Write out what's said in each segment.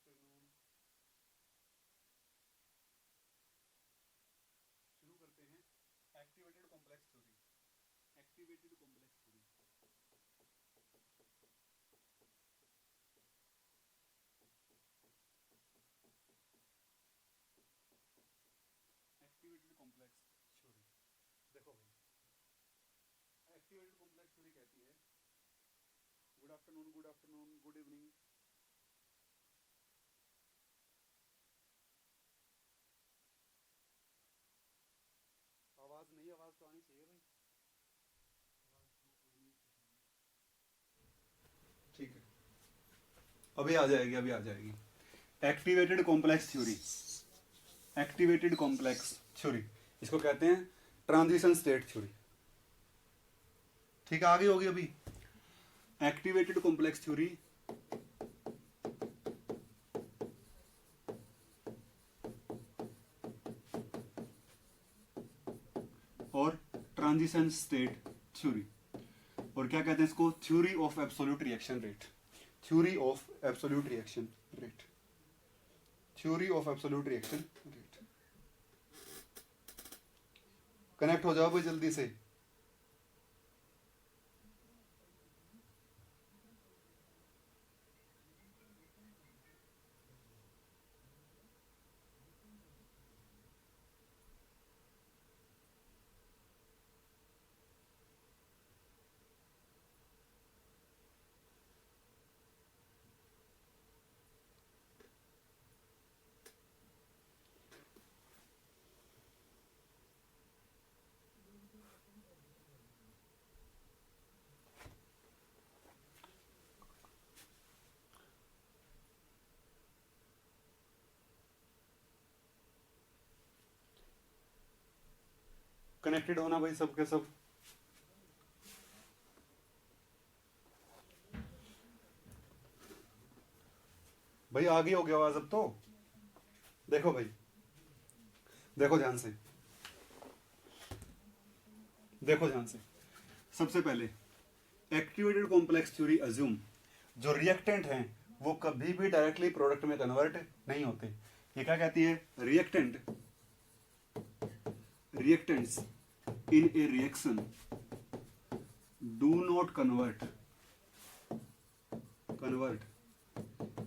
Afternoon. शुरू करते हैं activated complex theory. Activated complex theory activated complex theory. देखो भाई, एक्टिवेटेड कॉम्प्लेक्स थ्योरी कहती है good afternoon, good afternoon, good evening. आवाज नहीं, आवाज तो आनी चाहिए भाई। ठीक है, अभी आ जाएगी, अभी आ जाएगी। Activated complex theory, activated complex theory, इसको कहते हैं ट्रांजिशन स्टेट थ्योरी। ठीक है, आगे होगी अभी। एक्टिवेटेड कॉम्प्लेक्स थ्योरी और ट्रांजिशन स्टेट थ्योरी, और क्या कहते हैं इसको, theory of absolute reaction rate. Theory of absolute reaction rate, theory of absolute reaction rate. Connect हो जाओ भाई जल्दी से। कनेक्टेड होना भाई सबके सब। भाई आगे हो गया आवाज अब तो। देखो भाई, देखो ध्यान से, देखो ध्यान से। सबसे पहले एक्टिवेटेड कॉम्प्लेक्स थ्योरी अज्यूम जो रिएक्टेंट हैं वो कभी भी डायरेक्टली प्रोडक्ट में कन्वर्ट नहीं होते। ये क्या कहती है, reactant, reactants in A reaction do not convert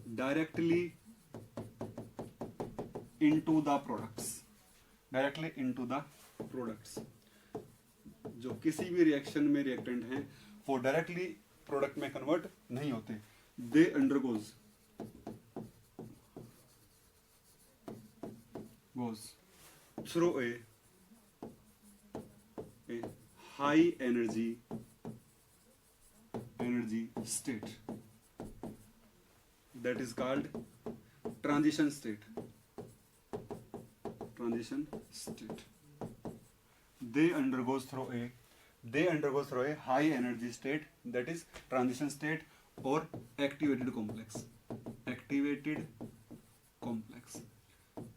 directly into the products, directly into the products. जो किसी भी रिएक्शन में रिएक्टेंट हैं वो डायरेक्टली प्रोडक्ट में कन्वर्ट नहीं होते। They undergoes through a high energy state that is called transition state, transition state. They undergoes through a high energy state, that is transition state or activated complex, activated complex।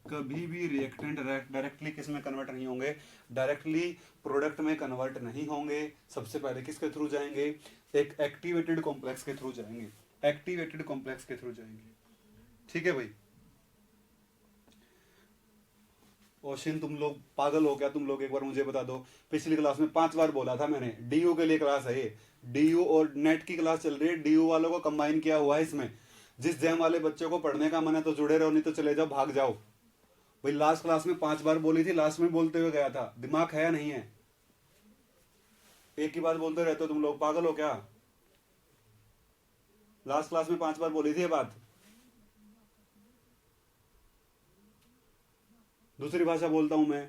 कभी भी reactant directly किस में convert नहीं होंगे, directly product में convert नहीं होंगे। सबसे पहले किसके थ्रू जाएंगे, एक एक्टिवेटेड कॉम्प्लेक्स के थ्रू जाएंगे, एक्टिवेटेड कॉम्प्लेक्स के थ्रू जाएंगे। ठीक है भाई। ओशिन तुम लोग पागल हो क्या, तुम लोग एक बार मुझे बता दो, पिछली क्लास में 5 बार बोला था मैंने, डीयू के लिए क्लास है ये, डीयू और नेट की क्लास चल रही है, डीयू वालों को कंबाइन किया हुआ है इसमें। जिस जैम वाले बच्चों को पढ़ने का मन है तो जुड़े रहो, नहीं तो चले जाओ, भाग जाओ भाई। लास्ट क्लास में 5 बार बोली थी, लास्ट में बोलते हुए गया था, दिमाग है या नहीं है? एक ही बात बोलते रहते हो तुम लोग, पागल हो क्या? लास्ट क्लास में 5 बार बोली थी ये बात, दूसरी भाषा बोलता हूं मैं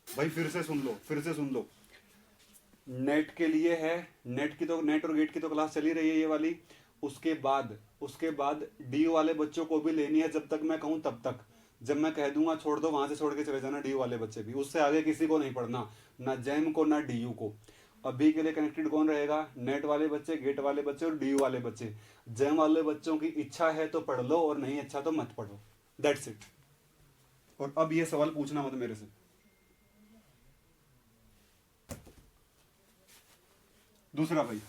भाई। फिर से सुन लो, फिर से सुन लो। नेट के लिए है, नेट की तो, नेट और गेट की तो क्लास चली रही है ये वाली। उसके बाद डी वाले बच्चों को भी लेनी है, जब तक मैं कहूं तब तक। जब मैं कह दूंगा छोड़ दो, वहां से छोड़ के चले जाना डी वाले बच्चे भी, उससे आगे किसी को नहीं पढ़ना, ना जैम को ना डी को। अभी के लिए कनेक्टेड कौन रहेगा, नेट वाले बच्चे, गेट वाले बच्चे और डी वाले बच्चे। जैम वाले बच्चों की इच्छा है तो पढ़ लो, और नहीं अच्छा तो मत पढ़ो, दैट्स इट। और अब ये सवाल पूछना मत मेरे से। दूसरा भाई,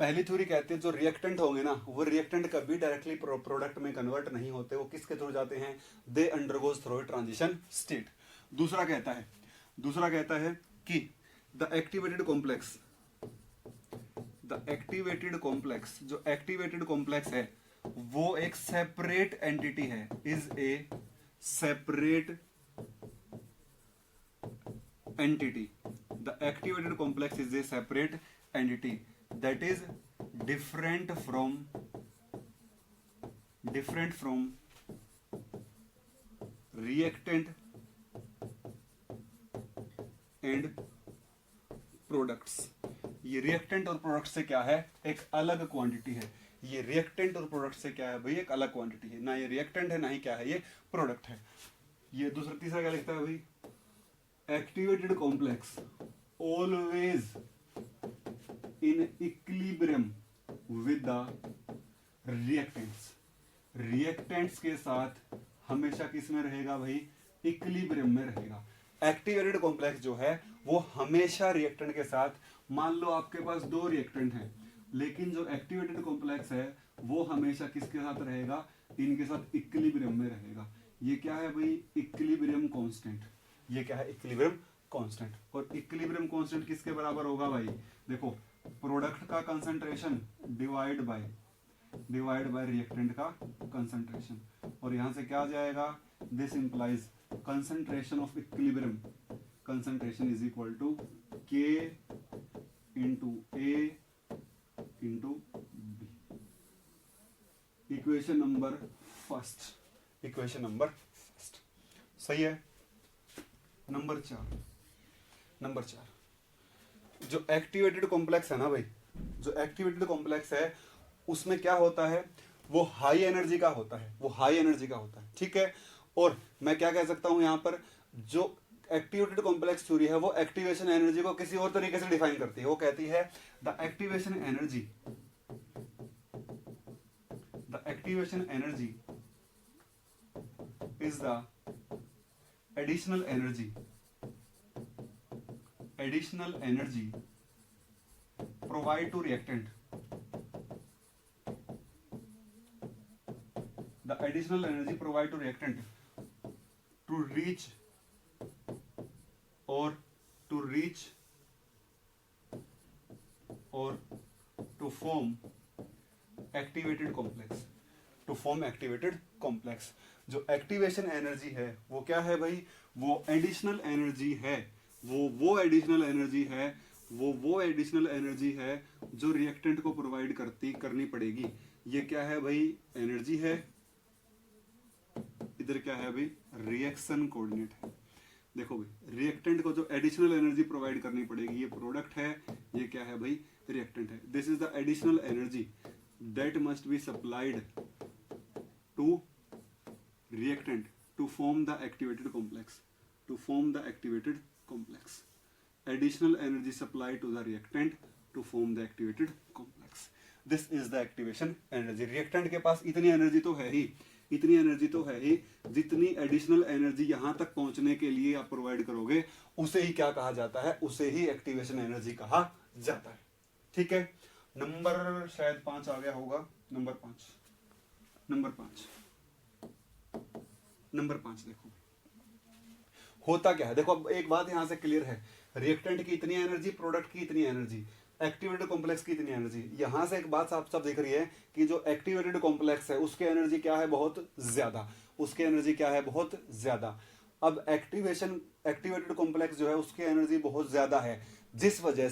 पहली थ्योरी कहती है जो रिएक्टेंट होंगे ना वो रिएक्टेंट कभी डायरेक्टली प्रोडक्ट में कन्वर्ट नहीं होते, वो किसके थ्रू जाते हैं, दे अंडरगोज थ्रू ट्रांजिशन स्टेट। दूसरा कहता है कि द एक्टिवेटेड कॉम्प्लेक्स जो एक्टिवेटेड कॉम्प्लेक्स है वो एक सेपरेट एंटिटी है, is a separate entity. The activated complex is a separate entity that is different from reactant and products. ये रिएक्टेंट और प्रोडक्ट से क्या है, एक अलग क्वांटिटी है। ये रिएक्टेंट और प्रोडक्ट से क्या है भाई, एक अलग क्वांटिटी है, ना ये रिएक्टेंट है ना ही क्या है ये प्रोडक्ट है। ये तीसरा क्या लिखता है भाई, activated complex always in equilibrium with the reactants के साथ हमेशा किस में रहेगा भाई, इक्विलिब्रियम में रहेगा। एक्टिवेटेड कॉम्प्लेक्स जो है वो हमेशा रिएक्टेंट के साथ, मान लो आपके पास दो रिएक्टेंट हैं लेकिन जो एक्टिवेटेड कॉम्प्लेक्स है वो हमेशा किसके साथ रहेगा, इनके साथ इक्विलिब्रियम में रहेगा। ये क्या है भाई, इक्विलिब्रियम कांस्टेंट। ये क्या है, इक्विलिब्रियम कांस्टेंट। और इक्विलिब्रियम कांस्टेंट किसके बराबर होगा भाई, देखो प्रोडक्ट का कंसंट्रेशन डिवाइड बाय रिएक्टेंट का कंसंट्रेशन। और यहां से क्या आ जाएगा, this implies concentration of equilibrium, concentration is equal to K into A into B. Equation number first सही है। नंबर चार जो एक्टिवेटेड कॉम्प्लेक्स है ना भाई, जो एक्टिवेटेड कॉम्प्लेक्स है उसमें क्या होता है, वो हाई एनर्जी का होता है, ठीक है। और मैं क्या कह सकता हूं यहां पर, जो एक्टिवेटेड कॉम्प्लेक्स थ्योरी है वो एक्टिवेशन एनर्जी को किसी और तरीके से डिफाइन करती है। वो कहती है the activation energy is the additional energy provide to reactant, the additional energy provide to reactant to reach or to form activated complex। जो एक्टिवेशन एनर्जी है वो क्या है भाई, वो एडिशनल एनर्जी है, वो एडिशनल एनर्जी है जो रिएक्टेंट को प्रोवाइड करनी पड़ेगी। ये क्या है भाई, एनर्जी है, इधर क्या है भाई, रिएक्शन कोऑर्डिनेट है। देखो भाई रिएक्टेंट को जो एडिशनल एनर्जी प्रोवाइड करनी पड़ेगी ये प्रोडक्ट है, ये क्या है भाई, रिएक्टेंट है। This is the additional energy that must be supplied to reactant to form the activated complex, additional energy supplied to the reactant to form the activated complex. This is the activation energy. reactant के पास इतनी energy तो है ही जितनी additional energy यहां तक पहुंचने के लिए आप प्रोवाइड करोगे उसे ही क्या कहा जाता है, उसे ही एक्टिवेशन एनर्जी कहा जाता है, ठीक है। नंबर शायद 5 आ गया होगा, नंबर 5 देखो होता क्या है। देखो अब एक बात यहां से क्लियर है, रिएक्टेंट की इतनी एनर्जी, प्रोडक्ट की इतनी एनर्जी, एक्टिवेटेड कॉम्प्लेक्स की इतनी एनर्जी। यहां से एक बात साफ साफ दिख रही है कि जो एक्टिवेटेड कॉम्प्लेक्स है उसकी एनर्जी क्या है, बहुत ज्यादा। अब एक्टिवेटेड कॉम्प्लेक्स जो है उसकी एनर्जी बहुत ज्यादा है, जिस वजह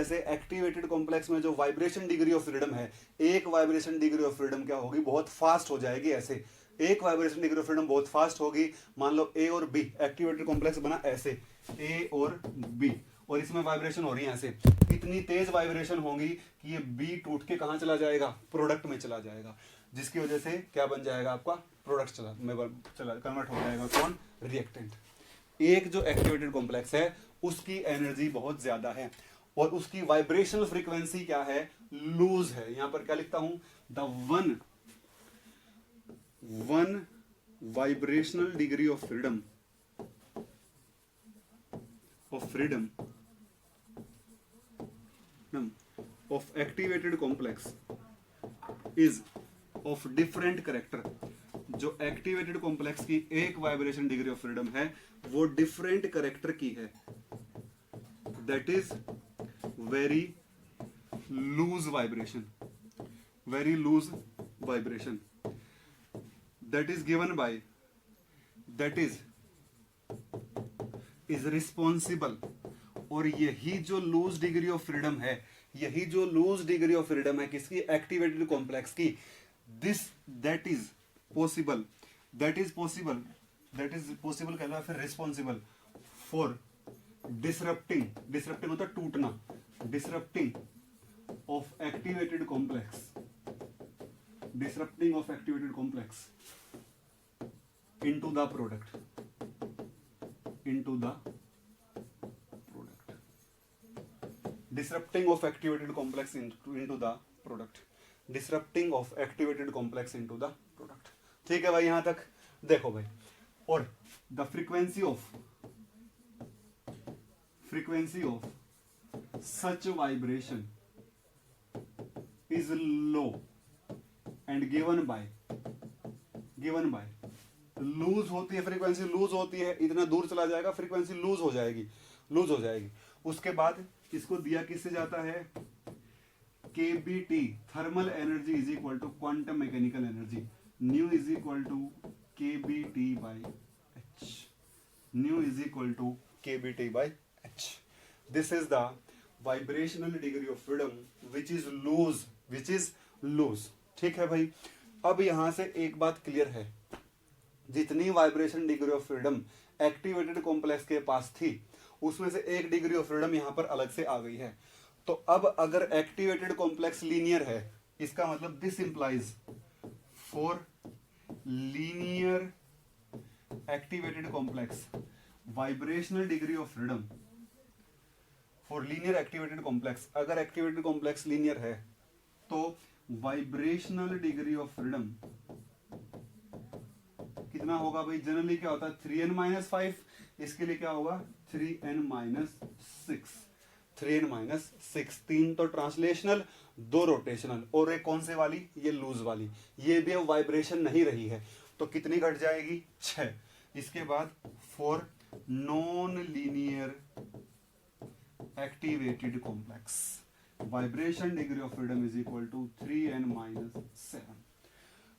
से एक्टिवेटेड कॉम्प्लेक्स में जो वाइब्रेशन डिग्री ऑफ फ्रीडम है, एक वाइब्रेशन डिग्री ऑफ फ्रीडम क्या होगी, बहुत फास्ट हो जाएगी। ऐसे एक वाइब्रेशन डिग्री ऑफ फ्रीडम बहुत फास्ट होगी। मान लो ए और बी, एक्टिवेटेड कॉम्प्लेक्स बना ऐसे, ए और बी, और इसमें वाइब्रेशन हो रही है ऐसे, इतनी तेज वाइब्रेशन होगी कि ये बी टूट के कहां चला जाएगा, प्रोडक्ट में चला जाएगा, जिसकी वजह से क्या बन जाएगा आपका, प्रोडक्ट कन्वर्ट हो जाएगा कौन, रिएक्टेंट। एक जो एक्टिवेटेड कॉम्प्लेक्स है उसकी एनर्जी बहुत ज्यादा है और उसकी वाइब्रेशनल फ्रीक्वेंसी क्या है, लूज है। यहां पर क्या लिखता हूं, the one vibrational degree of freedom of activated complex is of different character, जो एक्टिवेटेड कॉम्प्लेक्स की एक वाइब्रेशन डिग्री ऑफ फ्रीडम है वो डिफरेंट करेक्टर की है, that is very loose vibration, very loose vibration, that is given by, that is responsible. और यही जो लूज डिग्री ऑफ फ्रीडम है, यही जो लूज डिग्री ऑफ फ्रीडम है किसकी, एक्टिवेटेड कॉम्प्लेक्स की, this that is possible, that is possible, that is possible कहना है फिर रिस्पॉन्सिबल फॉर डिसरप्टिंग, डिसरप्टिंग होता है टूटना, disrupting of activated complex, disrupting of activated complex into the product, into the product, disrupting of activated complex into the product, disrupting of activated complex into the product। ठीक है भाई यहां तक देखो भाई। और the frequency of such vibration is low and given by loose होती है, फ्रीक्वेंसी लूज होती है, इतना दूर चला जाएगा फ्रीक्वेंसी लूज हो जाएगी। उसके बाद इसको दिया किससे जाता है, KBT thermal energy is equal to quantum mechanical energy, nu is equal to KBT by H, nu is equal to KBT by H। This is the vibrational degree of freedom which is loose. ठीक है भाई। अब यहां से एक बात clear है, जितनी vibration degree of freedom activated complex के पास थी उसमें से एक डिग्री ऑफ फ्रीडम यहां पर अलग से आ गई है। तो अब अगर एक्टिवेटेड कॉम्प्लेक्स लीनियर है, इसका मतलब this implies for linear activated complex vibrational degree of freedom for linear activated complex, अगर एक्टिवेटेड कॉम्प्लेक्स लीनियर है तो वाइब्रेशनल डिग्री ऑफ फ्रीडम कितना होगा भाई, जनरली क्या होता है 3n-5, इसके लिए क्या होगा 3n-6, 3n-6, 3 तो ट्रांसलेशनल 2 रोटेशनल और एक कौन से वाली, ये लूज वाली, ये भी अब वाइब्रेशन नहीं रही है तो कितनी घट जाएगी 6। इसके बाद for non linear activated complex vibration degree of freedom is equal to 3n-7।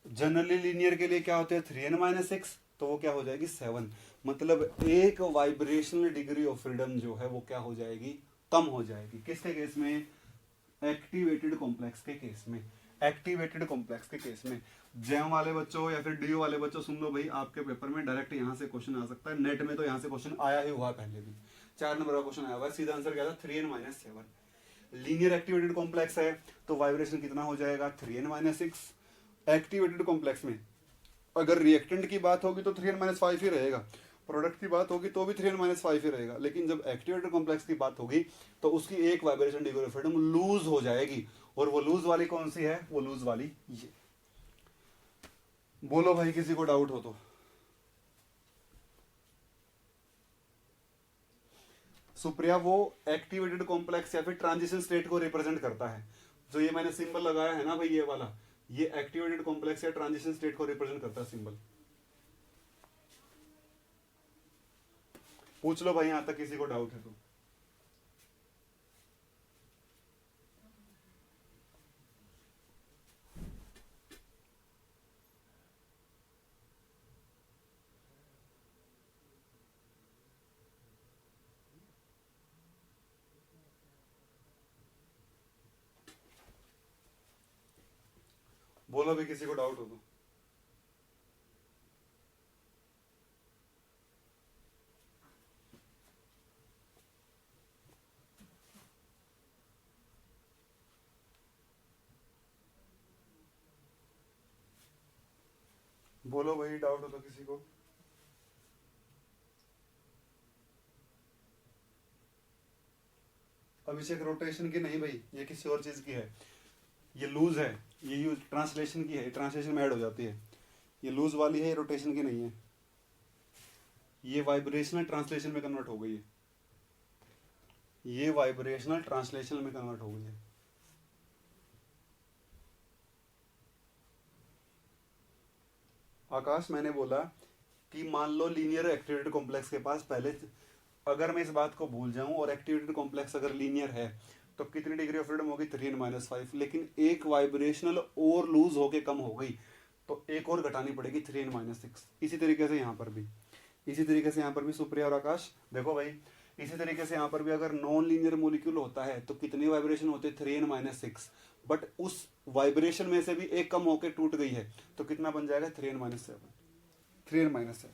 Generally linear के लिए क्या होते हैं 3n-6, तो वो क्या हो जाएगी 7। मतलब एक वाइब्रेशनल डिग्री ऑफ फ्रीडम जो है वो क्या हो जाएगी, कम हो जाएगी। किसके केस में, एक्टिवेटेड कॉम्प्लेक्स के केस में, एक्टिवेटेड कॉम्प्लेक्स के केस में। जैम वाले बच्चों या फिर डीओ वाले बच्चों सुन लो भाई, आपके पेपर में डायरेक्ट यहां से क्वेश्चन आ सकता है, नेट में तो यहां से क्वेश्चन आया ही हुआ, पहले भी 4 नंबर का क्वेश्चन आया हुआ है, सीधा आंसर क्या था 3n-7। लीनियर एक्टिवेटेड कॉम्प्लेक्स है तो वाइब्रेशन कितना हो जाएगा 3n-6। एक्टिवेटेड कॉम्प्लेक्स में अगर रिएक्टेंट की बात होगी तो 3n-5 ही रहेगा, प्रोडक्ट की बात होगी तो भी 3n-5 ही रहेगा, लेकिन जब एक्टिवेटेड कॉम्प्लेक्स की बात होगी तो उसकी एक vibration degree of freedom loose हो जाएगी। और वो लूज वाली कौन सी है, वो लूज वाली ये। बोलो भाई किसी को डाउट हो तो। सुप्रिया वो एक्टिवेटेड कॉम्प्लेक्स या फिर ट्रांजिशन स्टेट को रिप्रेजेंट करता है, जो ये मैंने सिंबल लगाया है ना भाई ये वाला, ये एक्टिवेटेड कॉम्प्लेक्स या ट्रांजिशन स्टेट को रिप्रेजेंट करता है सिंबल। पूछ लो भाई यहां तक किसी को डाउट है तो। बोलो भी किसी को डाउट हो तो। बोलो भाई डाउट हो तो किसी को। अभिषेक रोटेशन की नहीं भाई, ये किसी और चीज की है, ये लूज है, ये यूज ट्रांसलेशन की है, ट्रांसलेशन में ऐड हो जाती है। ये लूज वाली है, ये रोटेशन की नहीं है, ये वाइब्रेशनल ट्रांसलेशन में कन्वर्ट हो गई है, ये वाइब्रेशनल ट्रांसलेशन में कन्वर्ट हो गई है। आकाश मैंने बोला कि मान लो लीनियर एक्टिवेटेड कॉम्प्लेक्स के पास पहले, अगर मैं इस बात को भूल जाऊं और एक्टिवेटेड कॉम्प्लेक्स अगर लीनियर है तो कितनी डिग्री ऑफ फ्रीडम होगी 3n-5, लेकिन एक वाइब्रेशनल और लूज होके कम हो गई तो एक और घटानी पड़ेगी 3n-6। इसी तरीके से यहाँ पर भी, इसी तरीके से यहाँ पर भी सुप्रिया और आकाश देखो भाई, इसी तरीके से यहाँ पर भी अगर नॉन लीनियर मोलिक्यूल होता है तो कितनी वाइब्रेशन होती है 3n-6, बट उस वाइब्रेशन में से भी एक कम होकर टूट गई है तो कितना बन जाएगा 3n-7, 3n-7।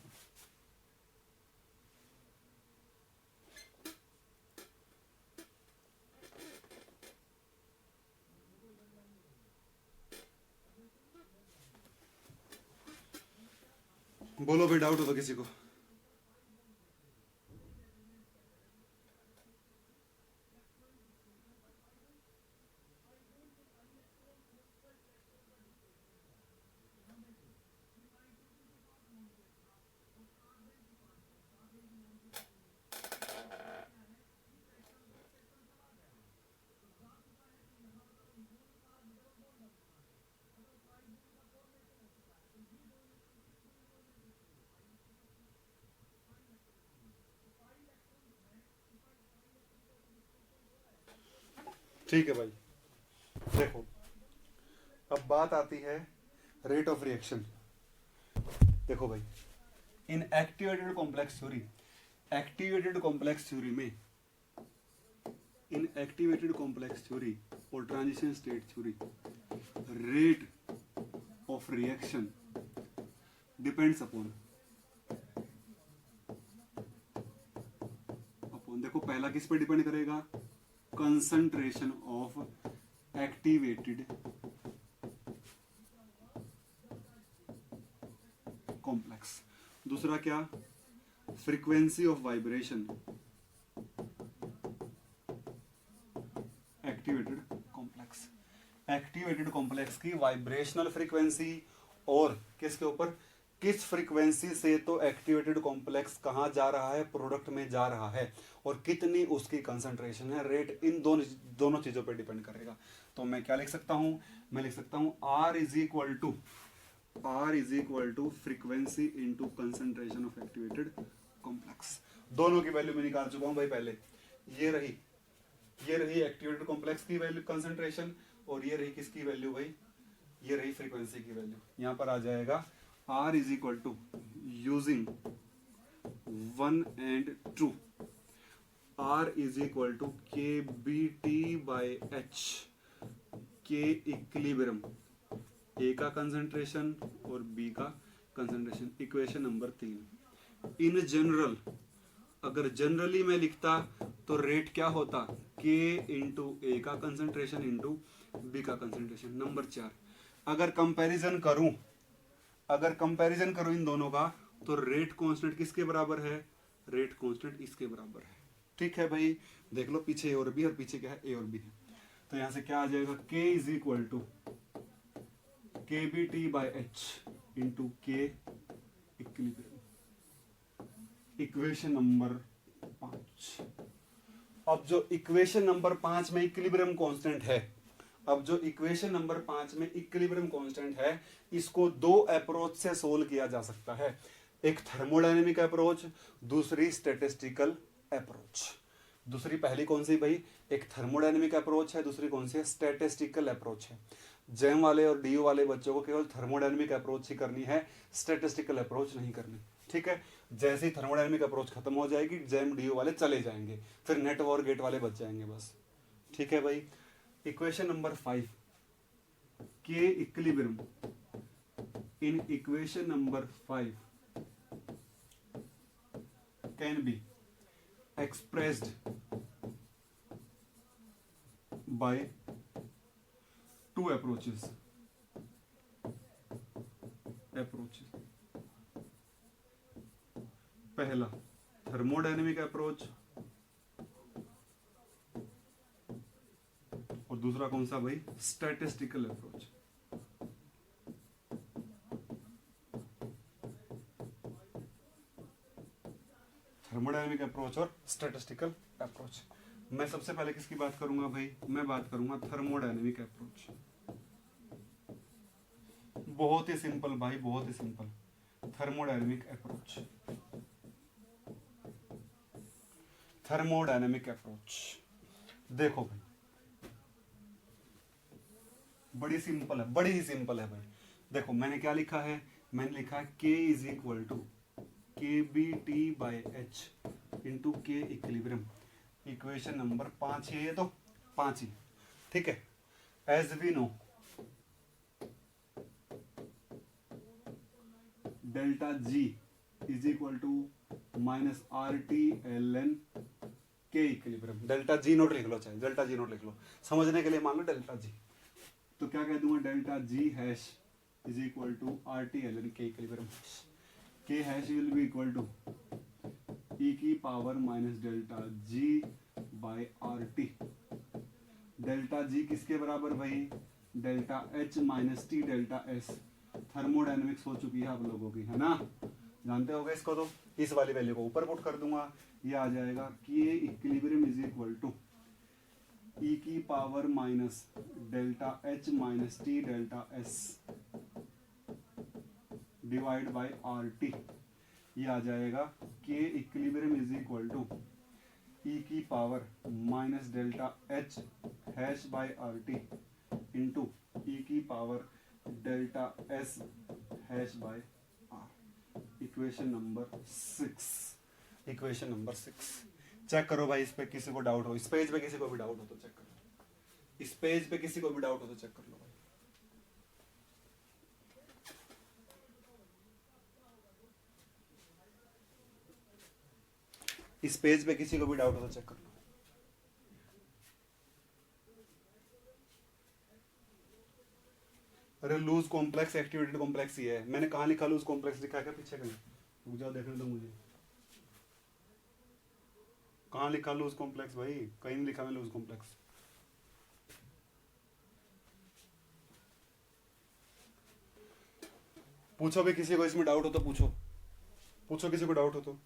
बोलो भाई, डाउट हो तो किसी को। ठीक है भाई, देखो अब बात आती है रेट ऑफ रिएक्शन। देखो भाई, in activated complex theory, activated complex theory में, इन एक्टिवेटेड कॉम्प्लेक्स थ्योरी और transition state theory, rate of reaction depends upon, देखो पहला किस पे डिपेंड करेगा, कंसंट्रेशन ऑफ एक्टिवेटेड कॉम्प्लेक्स। दूसरा क्या, frequency of vibration activated complex, activated complex की वाइब्रेशनल फ्रीक्वेंसी और किसके ऊपर, किस फ्रीक्वेंसी से तो एक्टिवेटेड कॉम्प्लेक्स कहाँ जा रहा है, प्रोडक्ट में जा रहा है, और कितनी उसकी कंसंट्रेशन है, रेट, इन दोनों चीजों पर डिपेंड करेगा। तो मैं क्या लिख सकता हूं, मैं लिख सकता हूं R is equal to frequency into concentration of activated complex. दोनों की वैल्यू मैं निकाल चुका हूं भाई पहले, ये रही एक्टिवेटेड कॉम्प्लेक्स की वैल्यू कंसंट्रेशन, और ये रही किसकी वैल्यू भाई, ये रही फ्रीक्वेंसी की वैल्यू। यहां पर आ जाएगा R is equal to using 1 and 2, R is equal to KBT/H, K equilibrium, A का कंसंट्रेशन और बी का concentration, equation number 3। In general, अगर जनरली मैं लिखता तो रेट क्या होता, के इंटू ए का कंसंट्रेशन इंटू बी का कंसंट्रेशन। नंबर 4, अगर कंपैरिजन करूं इन दोनों का तो रेट कांस्टेंट किसके बराबर है, रेट कांस्टेंट इसके बराबर है। ठीक है भाई, देख लो पीछे ए और बी, और पीछे क्या है, ए और बी है। तो यहां से क्या आ जाएगा, K is equal to KBT/H into K equilibrium, equation number 5। अब जो इक्वेशन नंबर 5 में इक्विलिब्रियम कांस्टेंट है, अब जो इक्वेशन नंबर 5 में इक्विलिब्रियम कांस्टेंट है, इसको दो अप्रोच से सोल्व किया जा सकता है, एक थर्मोडायनेमिक अप्रोच, दूसरी स्टैटिस्टिकल अप्रोच। दूसरी, पहली कौन सी भाई, एक थर्मोडायनेमिक अप्रोच है, दूसरी कौन सी है, स्टैटिस्टिकल अप्रोच है। जेम वाले और डीयू वाले बच्चों को केवल थर्मोडायनेमिक अप्रोच ही करनी है, स्टैटिस्टिकल अप्रोच नहीं करनी। ठीक है, जैसे ही थर्मोडायनेमिक अप्रोच खत्म हो जाएगी, जेम डीयू वाले चले जाएंगे, फिर नेट और गेट वाले बच जाएंगे बस। ठीक है भाई, इक्वेशन नंबर 5, के equilibrium in equation number 5 can be expressed by two approaches. पहला थर्मोडायनेमिक अप्रोच, और दूसरा कौन सा भाई, स्टैटिस्टिकल अप्रोच। थर्मोडायनेमिक अप्रोच और स्टैटिस्टिकल अप्रोच। मैं सबसे पहले किसकी बात करूंगा भाई, मैं बात करूंगा थर्मोडायनेमिक अप्रोच। बहुत ही सिंपल भाई, बहुत ही simple. Thermodynamic approach, thermodynamic approach. देखो भाई बड़ी सिंपल है, बड़ी ही सिंपल है भाई। देखो मैंने क्या लिखा है, मैंने लिखा है K is equal to KBT by H into K equilibrium. Equation number 5 है ये, तो 5 ही, ठीक है। As we know delta G is equal to minus R T L N K equilibrium. Delta G note लिख लो, चाहे डेल्टा जी नोट लिख लो, समझने के लिए मान लो डेल्टा जी। तो क्या कह दूंगा, delta G hash is equal to R T L N K equilibrium. K hash will be equal to E की power minus delta G by R T. Delta G किसके बराबर भाई, delta H minus T delta S. Thermodynamics हो चुकी है आप लोगों की, है ना, जानते होगे इसको। तो इस वाली वैल्यू को ऊपर पुट कर दूंगा, ये आ जाएगा K equilibrium is equal to E की power minus delta H minus T delta S divide by R T. ये आ जाएगा K equilibrium is equal to E की power minus delta H hash by R T into E की power delta S hash by R. Equation number 6, equation number 6। Check करो भाई, इस पे किसी को डाउट हो, इस पेज पे किसी को भी डाउट हो तो चेक करो, इस पेज पे किसी को भी डाउट हो तो चेक कर लो भाई। इस पेज पे किसी को भी डाउट हो तो चेक कर लो। अरे लूज कॉम्प्लेक्स एक्टिवेटेड कॉम्प्लेक्स ही है, मैंने कहाँ लिखा लूज कॉम्प्लेक्स, लिखा है क्या पीछे कहीं, रुक जाओ देखने दो मुझे, कहाँ लिखा लूज कॉम्प्लेक्स भाई, कहीं नहीं लिखा मैं लूज कॉम्प्लेक्स। पूछो भी किसी को इसमें डाउट हो तो पूछो, पूछो किसी को डाउट हो तो।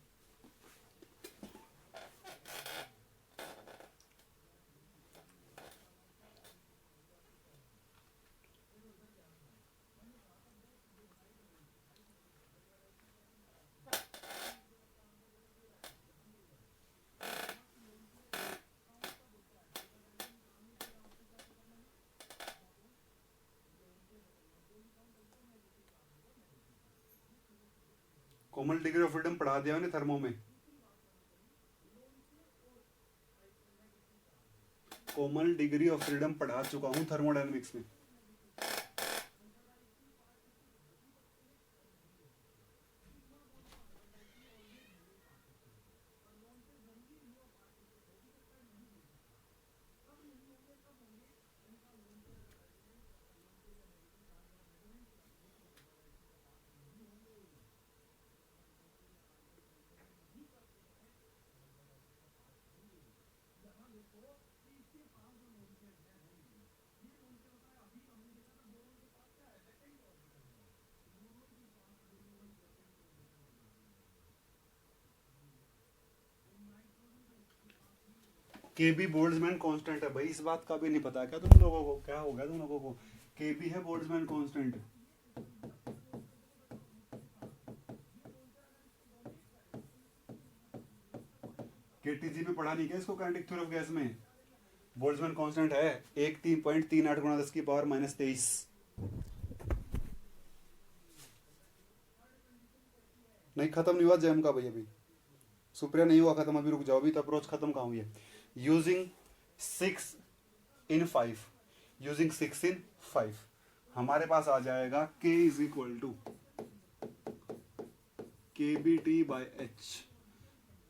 कॉमन डिग्री ऑफ फ्रीडम पढ़ा दिया मैंने थर्मो में, कॉमन डिग्री ऑफ फ्रीडम पढ़ा चुका हूं थर्मोडायनेमिक्स में। के बी बोल्ट्जमैन कांस्टेंट है भाई, इस बात का भी नहीं पता क्या तुम लोगों को, क्या हो गया तुम लोगों को, के बी है बोल्ट्जमैन कांस्टेंट। केटीजी में पढ़ा नहीं क्या इसको, काइनेटिक थ्योरी ऑफ गैस में बोल्ट्जमैन कांस्टेंट है 1.38 गुणा 10 की पावर माइनस 23। नहीं खत्म नहीं हुआ जैम का भाई, अभी सुप्रिया नहीं हुआ खत्म, अभी रुक जाओ, अभी तो अप्रोच खत्म कहाँ हुई है। यूजिंग 6 in 5, यूजिंग 6 in 5 हमारे पास आ जाएगा k is equal to K B T by H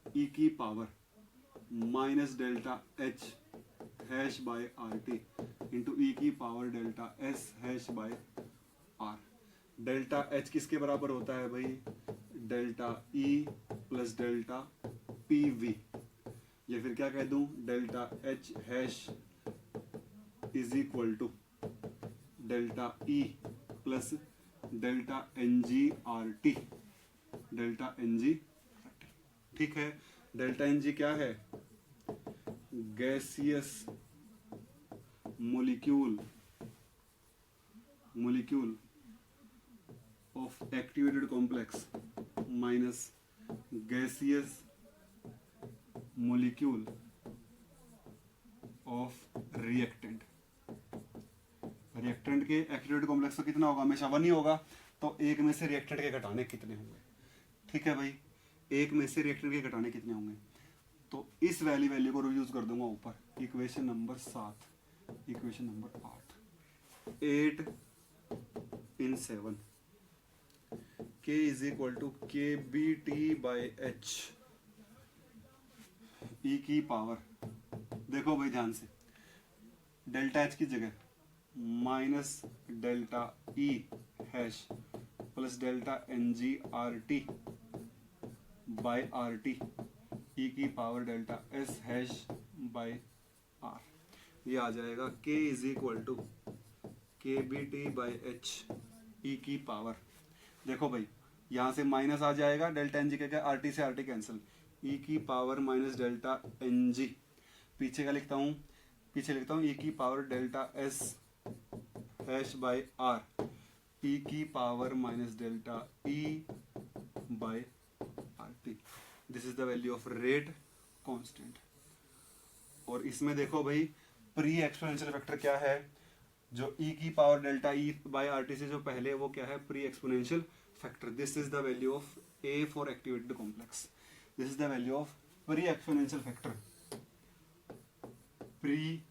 E की power minus delta H hash by R T into E की power delta S hash by R. Delta H किसके बराबर होता है भाई, delta E plus delta P V, या फिर क्या कह दूं, delta H hash is equal to delta E plus delta N G R T, delta N G, ठीक है। डेल्टा एन जी क्या है, gaseous molecule of activated complex minus gaseous molecule of reactant. Reactant के एक्टिवेटेड कॉम्प्लेक्स तो कितना होगा, हमेशा 1 ही होगा, तो एक में से रिएक्टेंट के घटाने कितने होंगे। ठीक है भाई, एक में से रिएक्टेंट के घटाने कितने होंगे, तो इस वैल्यू को यूज कर दूंगा ऊपर, equation number 7, equation number 8 in 7 K is equal to KBT/H E की पावर, देखो भाई ध्यान से, डेल्टा H की जगह minus delta E hash plus delta NG/RT by RT E की power delta S hash by R, ये आ जाएगा K is equal to KBT/H E की पावर। देखो भाई यहाँ से माइनस आ जाएगा, डेल्टा NG क्या, RT से RT कैंसिल, E की पावर माइनस डेल्टा NG, पीछे का लिखता हूँ, पीछे लिखता हूँ E की power delta S hash by R, E की power minus delta E by RT। This is the value of rate constant. और इसमें देखो भाई प्री एक्सपोनेंशियल फैक्टर क्या है, जो E की power delta E by RT से जो पहले है वो क्या है, pre exponential factor. This is the value of A for activated complex, this is the value of pre exponential factor, pre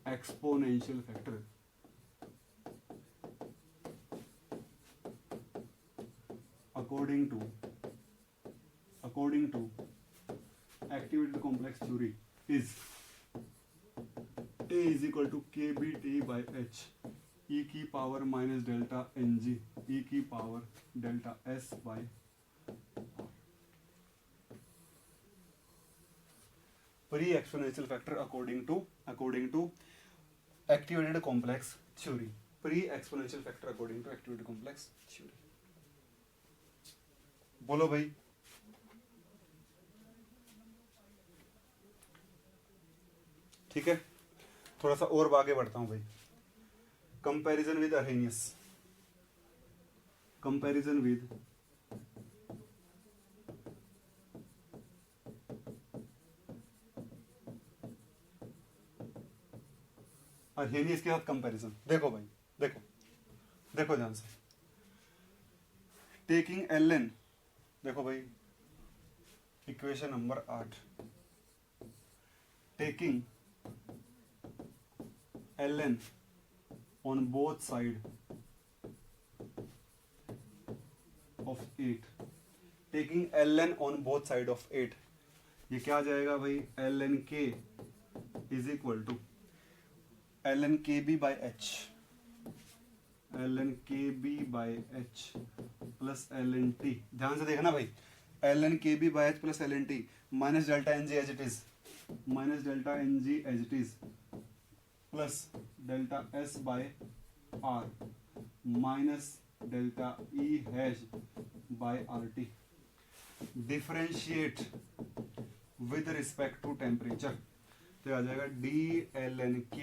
exponential factor according to activated complex theory is A is equal to KBT/H E की power minus delta NG E की power delta S by pre exponential factor according to activated complex theory, pre exponential factor according to activated complex theory. बोलो भाई, ठीक है, थोड़ा सा और आगे बढ़ता हूं भाई। Comparison with Arrhenius, comparison with Arrhenius के साथ कंपैरिजन। देखो भाई, देखो ध्यान से, टेकिंग ln, देखो भाई equation number 8, taking ln on both side of 8, taking ln on both side of 8, ये क्या आ जाएगा भाई, ln k is equal to ln KB/H, ln KB/H plus ln t। ध्यान से देखना भाई, ln KB/H plus ln t minus delta NG as it is, minus delta NG as it is plus delta S by R minus delta E hash by RT, differentiate with respect to temperature, तो आ जाएगा dln k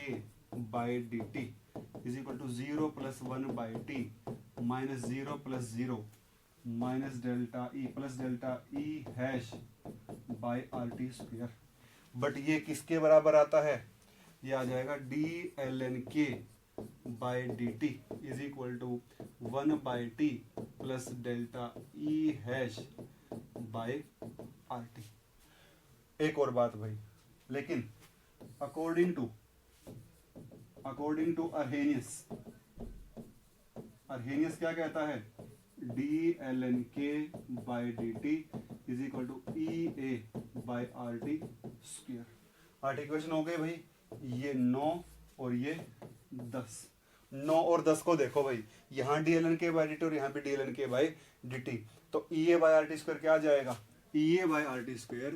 by dt is equal to 0 plus 1 by t minus 0 plus 0 minus delta E plus delta E hash by RT square. But ये किसके बराबर आता है, ये आ जाएगा dln k by dt is equal to 1 by t plus delta E hash by RT। एक और बात भाई, लेकिन अकॉर्डिंग टू अरहेनियस क्या कहता है, dln k by dt is equal to EA by RT square. 8 equation हो गए भाई, ये 9 और ये 10, 9 और 10 को देखो भाई, यहाँ dln k बाय dt और यहाँ पे dln k बाय dt, तो EA बाय RT स्क्वायर क्या आ जाएगा, EA by RT square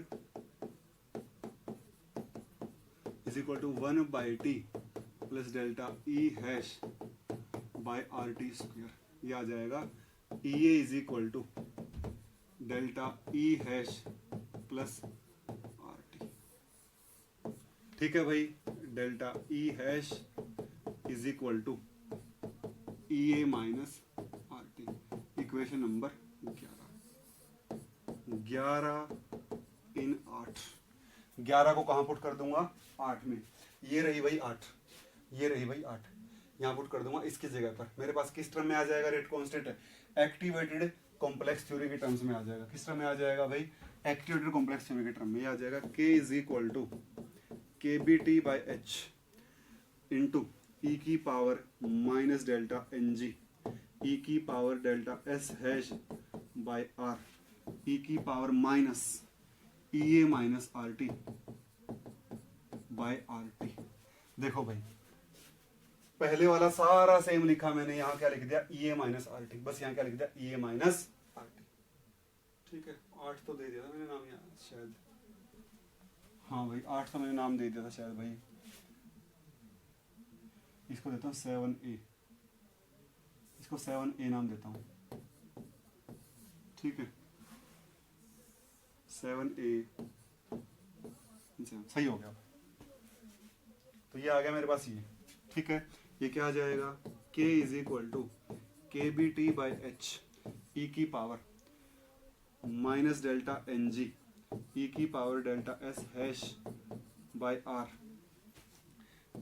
is equal to 1 by t plus delta E hash by RT square, ये आ जाएगा EA is equal to delta E hash plus RT। ठीक है भाई, delta E hash is equal to EA minus RT equation number 11 in 8। 11 को कहाँ put कर दूंगा? 8 में। ये रही भाई 8, ये रही भाई 8, यहाँ पुट कर दूंगा इसकी जगह पर। मेरे पास किस टर्म में आ जाएगा? रेट कांस्टेंट है, एक्टिवेटेड कॉम्प्लेक्स थ्योरी के टर्म्स में आ जाएगा। किस टर्म में आ जाएगा भाई? एक्टिवेटेड कॉम्प्लेक्स थ्योरी के टर्म में आ जाएगा। k is equal to K B T by H into E की power minus delta N G E की power delta S hash by R E की power minus E A minus R T by R T. देखो भाई, पहले वाला सारा same लिखा मैंने, यहाँ क्या लिख दिया? ई ए माइनस आर टी। बस यहाँ क्या लिख दिया? ई ए माइनस आर टी। ठीक है, 8 तो दे दिया था मैंने नाम यहाँ शायद। हाँ भाई 8 तो मैंने नाम दे दिया था शायद भाई। इसको देता हूँ 7A, इसको 7A नाम देता हूँ। ठीक है, 7A सही हो गया। तो ये आ गया मेरे पास ये। ठीक है, ये क्या आ जाएगा? k is equal to K B T by H E की power minus delta N G E की power delta S hash by R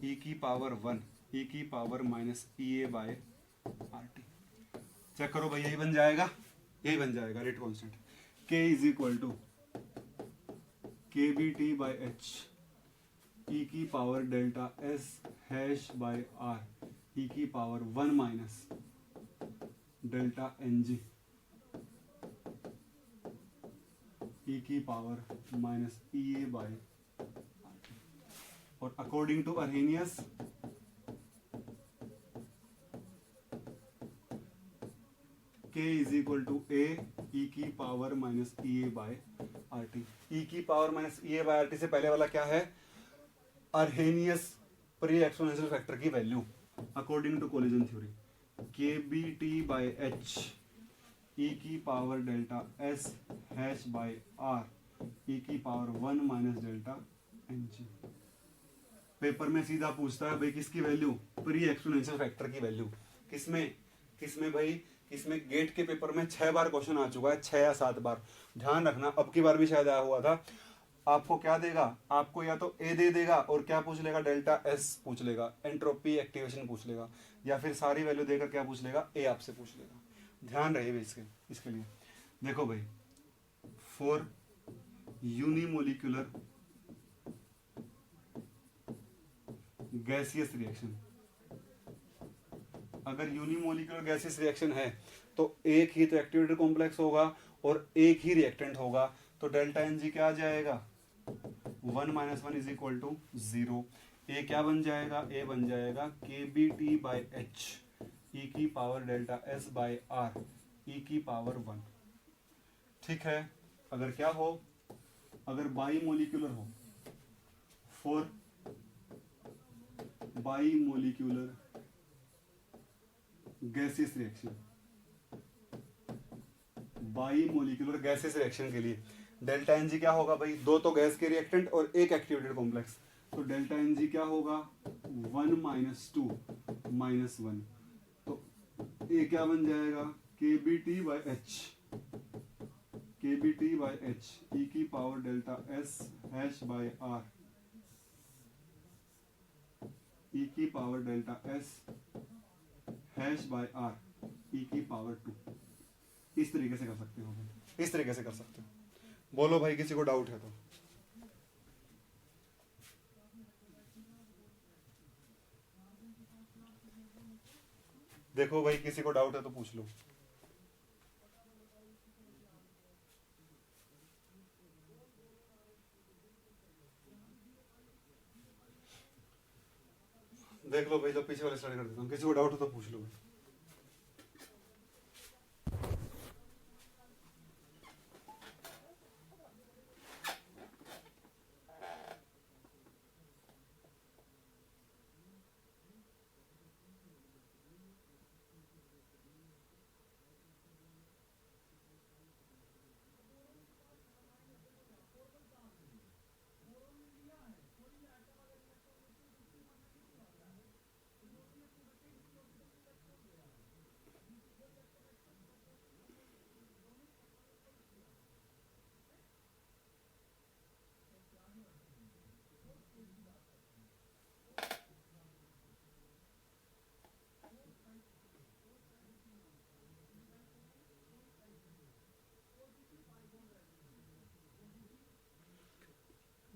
E की पावर 1 ई की power minus E A by R T. Check करो भाई, यही बन जाएगा, यही बन जाएगा rate constant. k is equal to K B T by H E की power delta S hash by R E की power 1 minus delta N G E की power minus E A by R T. और according to Arrhenius k is equal to A E की power minus E A by R T. E की power minus E A by R T से पहले वाला क्या है? Arrhenius pre exponential factor की value according to collision theory. K B T by H E की power delta S hash by R E की power 1 minus delta N G. Paper में सीधा पूछता है भाई किसकी वैल्यू? प्री एक्सपोनेंशियल फैक्टर की वैल्यू। किसमें? किसमें भाई? इसमें गेट के पेपर में 6 बार क्वेश्चन आ चुका है, 6 या 7 बार। ध्यान रखना, अब की बार भी शायद आया हुआ था। आपको क्या देगा? आपको या तो ए दे देगा और क्या पूछ लेगा? डेल्टा एस पूछ लेगा, एंट्रोपी एक्टिवेशन पूछ लेगा, या फिर सारी वैल्यू देकर क्या पूछ लेगा? ए आपसे पूछ लेगा। ध्यान रहे भाई इसके लिए। देखो भाई, फॉर यूनिमोलिकुलर गैसियस रिएक्शन, अगर यूनिमोलिकुलर गैसियस रिएक्शन है तो एक ही तो एक्टिवेटेड कॉम्प्लेक्स होगा और एक ही रिएक्टेंट होगा। तो डेल्टा एन जी क्या आ जाएगा? 1 minus 1 is equal to 0। A क्या बन जाएगा? ए बन जाएगा K B T by H E की power delta S by R E की पावर 1। ठीक है, अगर क्या हो? अगर बाई मोलिकुलर हो, for bimolecular gaseous reaction, bimolecular gaseous reaction के लिए डेल्टा एन जी क्या होगा भाई? 2 तो गैस के रिएक्टेंट और एक एक्टिवेटेड कॉम्प्लेक्स। तो डेल्टा एन जी क्या होगा? 1 माइनस 2 माइनस 1। तो ए क्या बन जाएगा? K B T by H, K B T by H E की power delta S hash by R E की power delta S hash by R E की पावर 2। इस तरीके से कर सकते हो, इस तरीके से कर सकते हो। बोलो भाई, किसी को डाउट है तो? देखो भाई, किसी को डाउट है तो पूछ लो। देख लो भाई, तो पीछे वाले स्टार्ट कर देता हूँ। किसी को डाउट हो तो पूछ लो भाई।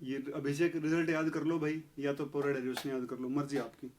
ये अभिषेक रिजल्ट याद कर लो भाई, या तो पूरा डेरिवेशन याद कर लो, मर्जी आपकी।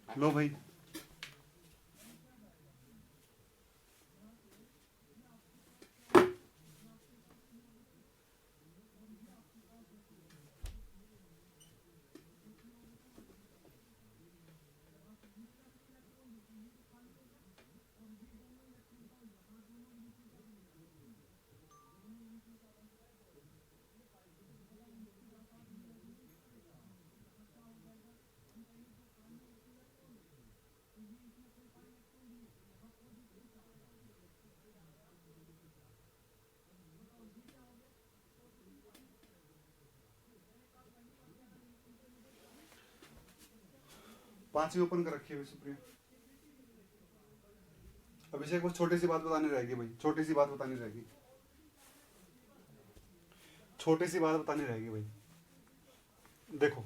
लो भाई, पांचवी ओपन कर रखी है सुप्रिया। अभिषेक बस छोटी सी बात बतानी रहेगी भाई, छोटी सी बात बतानी रहेगी, छोटी सी बात बतानी रहेगी भाई। देखो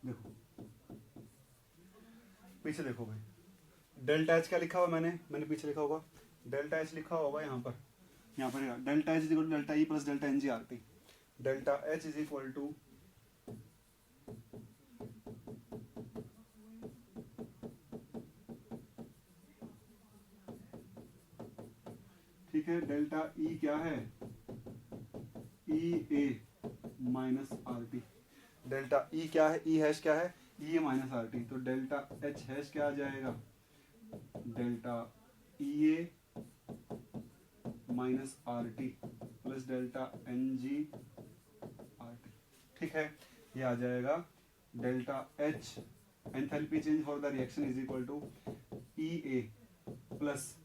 देखो पीछे देखो भाई, डेल्टा एच क्या लिखा हुआ मैंने पीछे लिखा होगा, डेल्टा एच लिखा होगा यहाँ पर delta H is equal to delta E plus delta N G R T. Delta H is equal to ठीक है, डेल्टा ई क्या है, E A minus R T. Delta E क्या है, ई हैश क्या है, E A minus R T. तो delta H hash क्या आ जाएगा, delta E A minus R T plus delta N G R T. ठीक है, ये आ जाएगा delta H enthalpy change for the reaction is equal to E A plus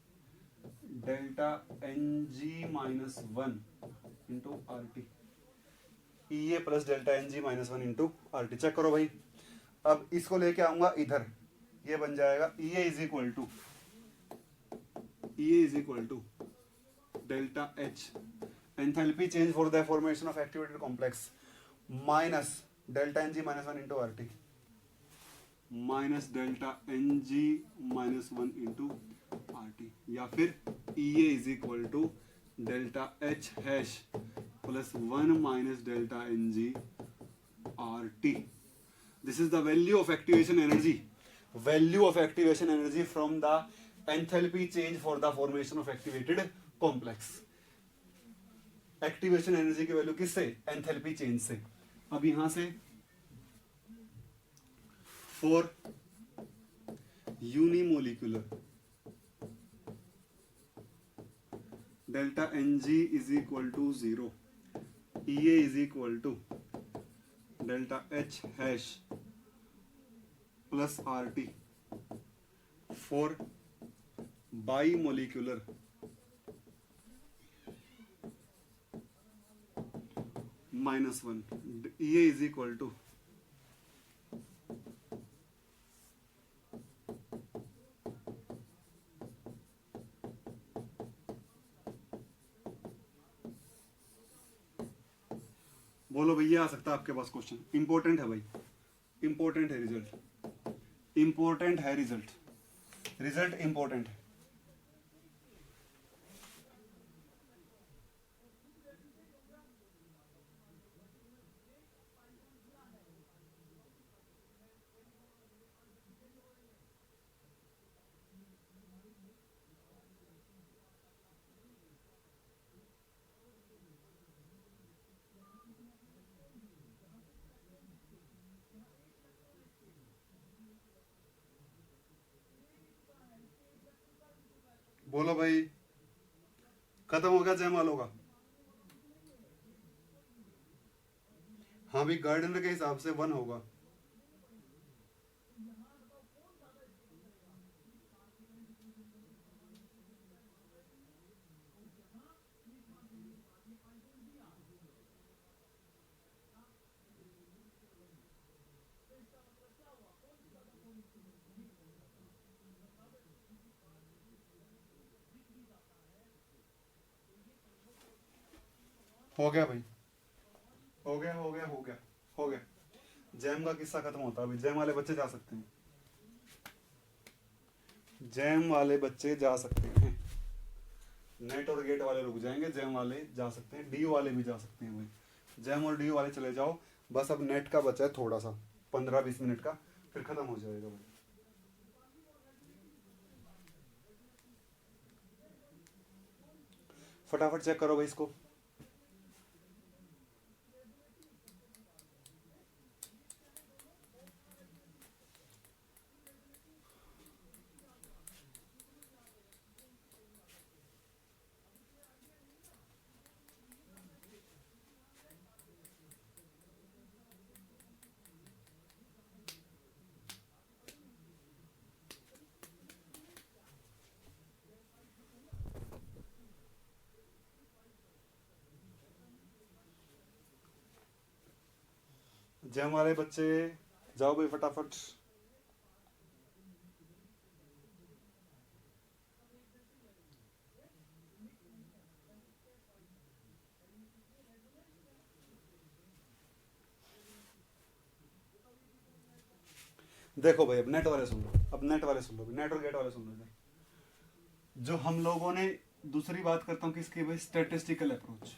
delta N G minus one into R T. E A plus delta N G minus one into R T. Check करो भाई, अब इसको लेके आऊंगा इधर, ये बन जाएगा E A is equal to delta H enthalpy change for the formation of activated complex minus delta N G minus one into R T minus delta N G minus one into R T, या फिर E A is equal to delta H hash plus one minus delta N G R T. This is the value of activation energy from the enthalpy change for the formation of activated complex. Activation energy की value किससे, enthalpy change से। अब यहां से for unimolecular delta N G is equal to 0, E A is equal to delta H hash plus R T for bimolecular minus one, E A is equal to बोलो भैया, आ सकता है आपके पास question, important है भाई, important है result important है। बोलो भाई, खत्म हो गया जैम वालों का? हाँ भी, गार्डनर के हिसाब से 1 होगा। हो गया भाई, हो गया हो गया हो गया हो गया। जैम का किस्सा खत्म होता है अभी। जैम वाले बच्चे जा सकते हैं, जैम वाले बच्चे जा सकते हैं। नेट और गेट वाले रुक जाएंगे, जैम वाले जा सकते हैं, डी वाले भी जा सकते हैं भाई। जैम और डी वाले चले जाओ। बस अब नेट का बचा है थोड़ा सा, 15-20 मिनट का, फिर खत्म हो जाएगा भाई। फटाफट चेक करो भाई इसको। जैम वाले बच्चे जाओ भाई फटाफट। देखो भाई, अब नेट वाले सुन लो, अब नेट वाले सुन लो, नेट और गेट वाले सुन लो इधर। जो हम लोगों ने दूसरी बात करता हूँ किसकी भाई, स्टैटिस्टिकल अप्रोच।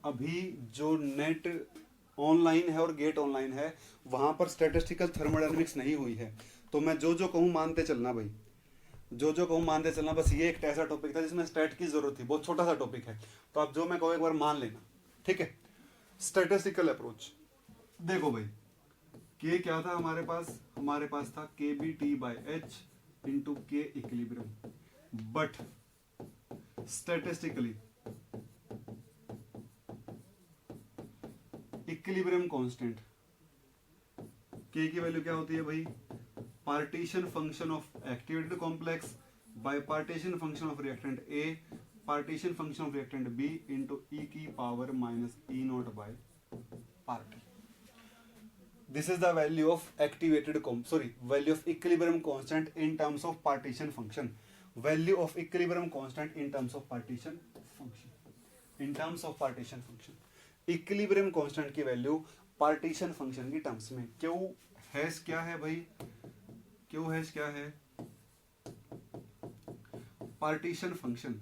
अभी जो नेट ऑनलाइन है और गेट ऑनलाइन है, वहां पर स्टैटिस्टिकल थर्मोडायनेमिक्स नहीं हुई है। तो मैं जो जो कहूँ मानते चलना भाई, जो जो कहूँ मानते चलना। बस ये एक ऐसा टॉपिक था जिसमें स्टैट की जरूरत थी, बहुत छोटा सा टॉपिक है, तो आप जो मैं कहूँ एक बार मान लेना, ठीक है। स्टैटिस्टिकल अप्रोच, देखो भाई, के क्या था हमारे पास था K B T by H into K equilibrium. But statistically equilibrium constant, K की वैल्यू क्या होती है भाई, partition function of activated complex by partition function of reactant A partition function of reactant B into E की power minus E naught by party. This is the value of value of equilibrium constant in terms of partition function. Value of equilibrium constant in terms of partition function. In terms of partition function. Equilibrium constant की value partition function की terms में। Q hash क्या है भाई, Q hash क्या है, partition function.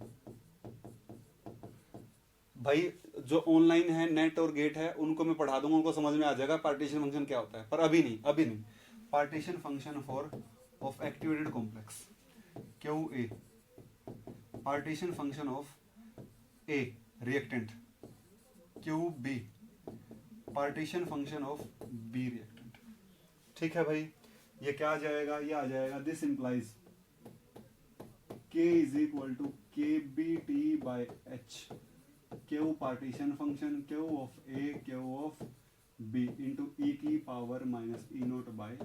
भाई जो ऑनलाइन है, नेट और गेट है, उनको मैं पढ़ा दूंगा, उनको समझ में आ जाएगा पार्टीशन फंक्शन क्या होता है, पर अभी नहीं। Partition function for of activated complex Q A, partition function of A reactant Q B, partition function of B reactant. ठीक है भाई, ये क्या आ जाएगा, ये आ जाएगा this implies K is equal to K B T by H, Q partition function Q of A Q of B into E की power minus E naught by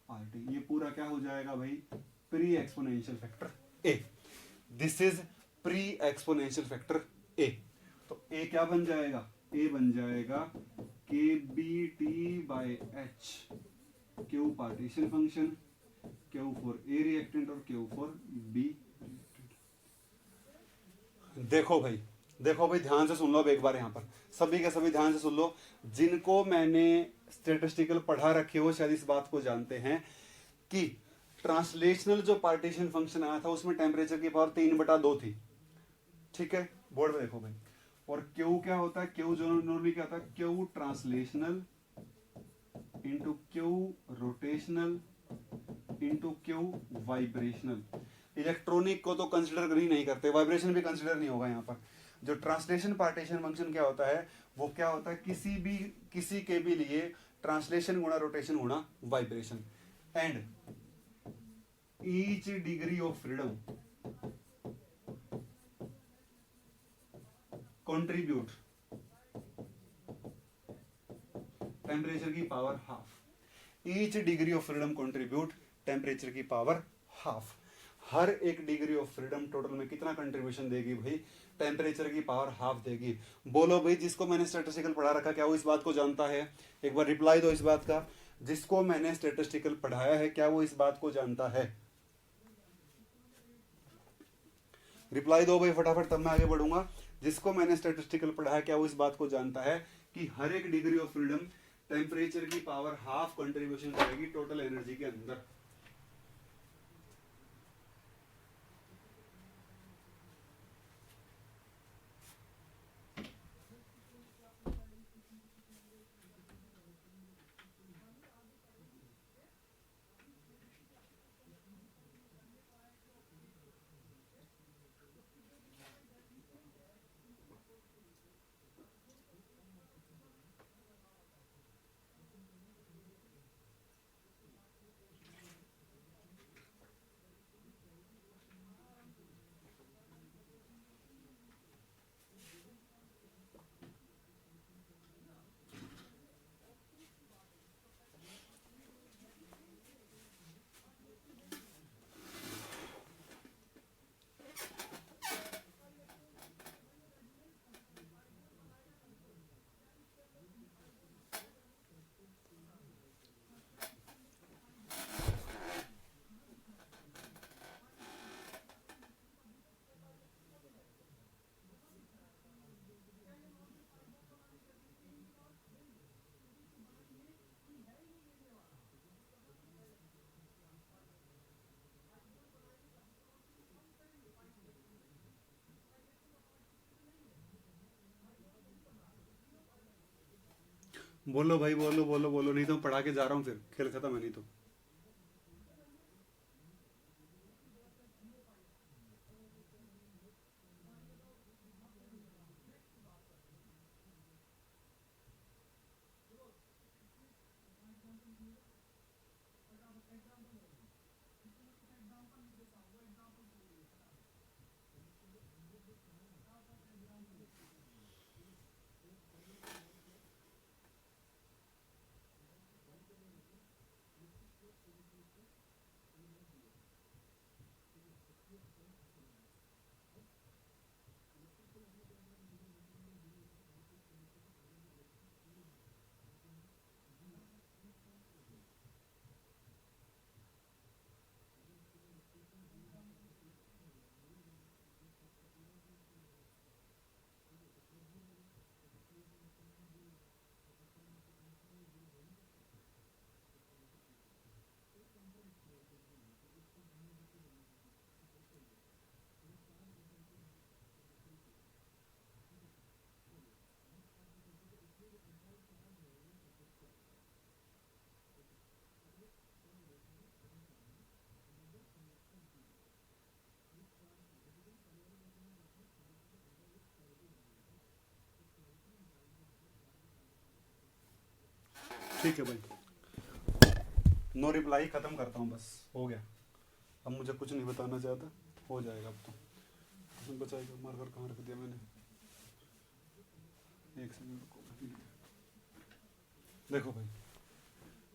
R T. ये पूरा क्या हो जाएगा भाई, pre exponential factor A. This is pre exponential factor A. तो A क्या बन जाएगा, ए बन जाएगा K B T by H, Q partition function, Q for A reactant और क्यू फॉर बी रिएक्टेंट। देखो भाई ध्यान से सुन लो अब एक बार, यहाँ पर सभी के सभी ध्यान से सुन लो। जिनको मैंने स्टैटिस्टिकल पढ़ा रखे हो शायद इस बात को जानते हैं कि ट्रांसलेशनल जो पार्टीशन फंक्शन आया था उसमें टेम्परेचर की पावर 3/2 थी। ठीक है, बोर्ड में देखो भाई। और क्यू क्या होता है, क्यू जो नॉर्मली क्या होता है, Q translational into Q rotational into Q vibrational. Electronic को तो कंसिडर ही नहीं करते, वाइब्रेशन भी कंसिडर नहीं होगा यहाँ पर। जो ट्रांसलेशन पार्टीशन फंक्शन क्या होता है, वो क्या होता है, किसी के भी लिए ट्रांसलेशन गुणा रोटेशन गुणा vibration, and each degree of freedom contribute temperature की power half. Each degree of freedom contribute temperature की पावर हाफ। हर एक डिग्री ऑफ फ्रीडम टोटल में कितना कंट्रीब्यूशन देगी भाई? टेम्परेचर की पावर हाफ देगी। बोलो भाई, जिसको मैंने स्टैटिस्टिकल पढ़ा रखा, क्या वो इस बात को जानता है? एक बार रिप्लाई दो इस बात का। जिसको मैंने स्टैटिस्टिकल पढ़ाया है, क्या वो इस बात को जानता है? रिप्लाई दो भाई फटाफट, तब मैं आगे बढ़ूंगा। जिसको मैंने स्टैटिस्टिकल पढ़ाया, क्या वो इस बात को जानता है कि हर एक डिग्री ऑफ फ्रीडम टेम्परेचर की पावर हाफ कंट्रीब्यूशन करेगी टोटल एनर्जी के अंदर? बोलो भाई, बोलो बोलो बोलो, नहीं तो पढ़ा के जा रहा हूँ, फिर खेल खत्म है नहीं तो। ठीक है भाई, नो रिप्लाई खत्म करता हूँ, बस हो गया। अब मुझे कुछ नहीं बताना चाहता, हो जाएगा अब तो। इसमें बचाएगा, मार्कर कहाँ रख दिया मैंने? एक सेकंड रुको। देखो भाई,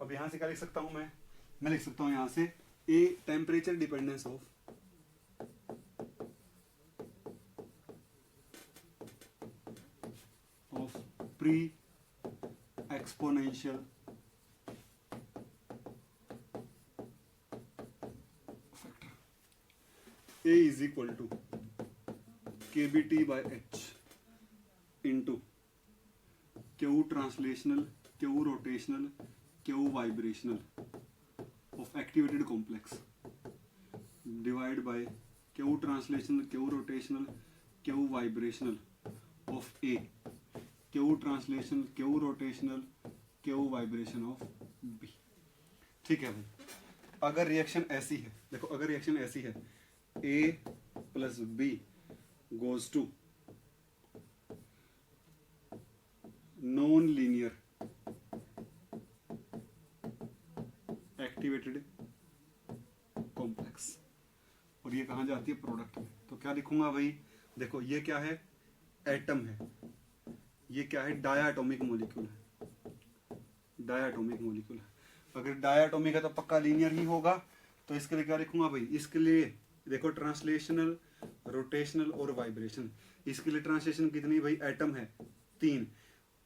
अब यहाँ से क्या लिख सकता हूँ मैं लिख सकता हूँ यहाँ से a temperature dependence of pre exponential A is equal to KBT by H into Q translational, Q rotational, Q vibrational of activated complex divided by Q translational, Q rotational, Q vibrational of A, Q translational, Q rotational, Q vibration of B। ठीक है भाई, अगर reaction ऐसी है, देखो अगर reaction ऐसी है, A plus B goes to non-linear activated complex, और ये कहाँ जाती है, प्रोडक्ट में। तो क्या लिखूंगा भाई, देखो ये क्या है, एटम है, ये क्या है, डायाटॉमिक मॉलिक्यूल है, डायाटॉमिक मॉलिक्यूल है। अगर डायाटॉमिक है तो पक्का लीनियर ही होगा। तो इसके लिए क्या लिखूंगा भाई, इसके लिए देखो ट्रांसलेशनल, रोटेशनल और वाइब्रेशन। इसके लिए ट्रांसलेशन कितनी भाई, एटम है 3,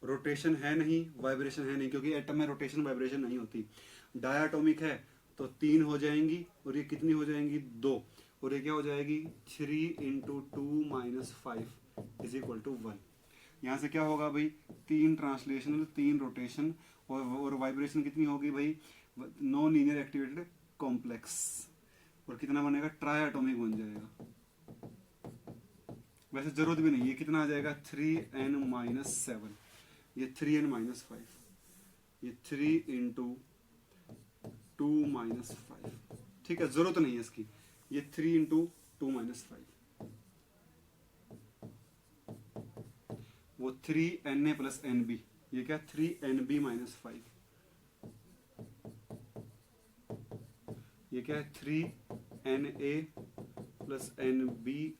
रोटेशन है नहीं, वाइब्रेशन है नहीं, क्योंकि एटम में रोटेशन वाइब्रेशन नहीं होती। डायाटॉमिक है तो 3 हो जाएंगी, और ये कितनी हो जाएंगी, 2, और ये क्या हो जाएगी, 3 × 2 - 5 = 1। यहाँ से क्या होगा भाई, 3 ट्रांसलेशनल, 3 रोटेशन, और वाइब्रेशन कितनी होगी भाई, नॉन लीनियर एक्टिवेटेड कॉम्प्लेक्स, और कितना बनेगा, ट्राइएटॉमिक बन जाएगा। वैसे जरूरत भी नहीं, ये कितना आ जाएगा, 3n - 7, ये 3n - 5, ये 3 × 2 - 5, ठीक है, जरूरत नहीं है इसकी, ये 3 × 2 - 5, वो 3na + nb, ये क्या, 3nb - 5, ये क्या है, 3na + nb -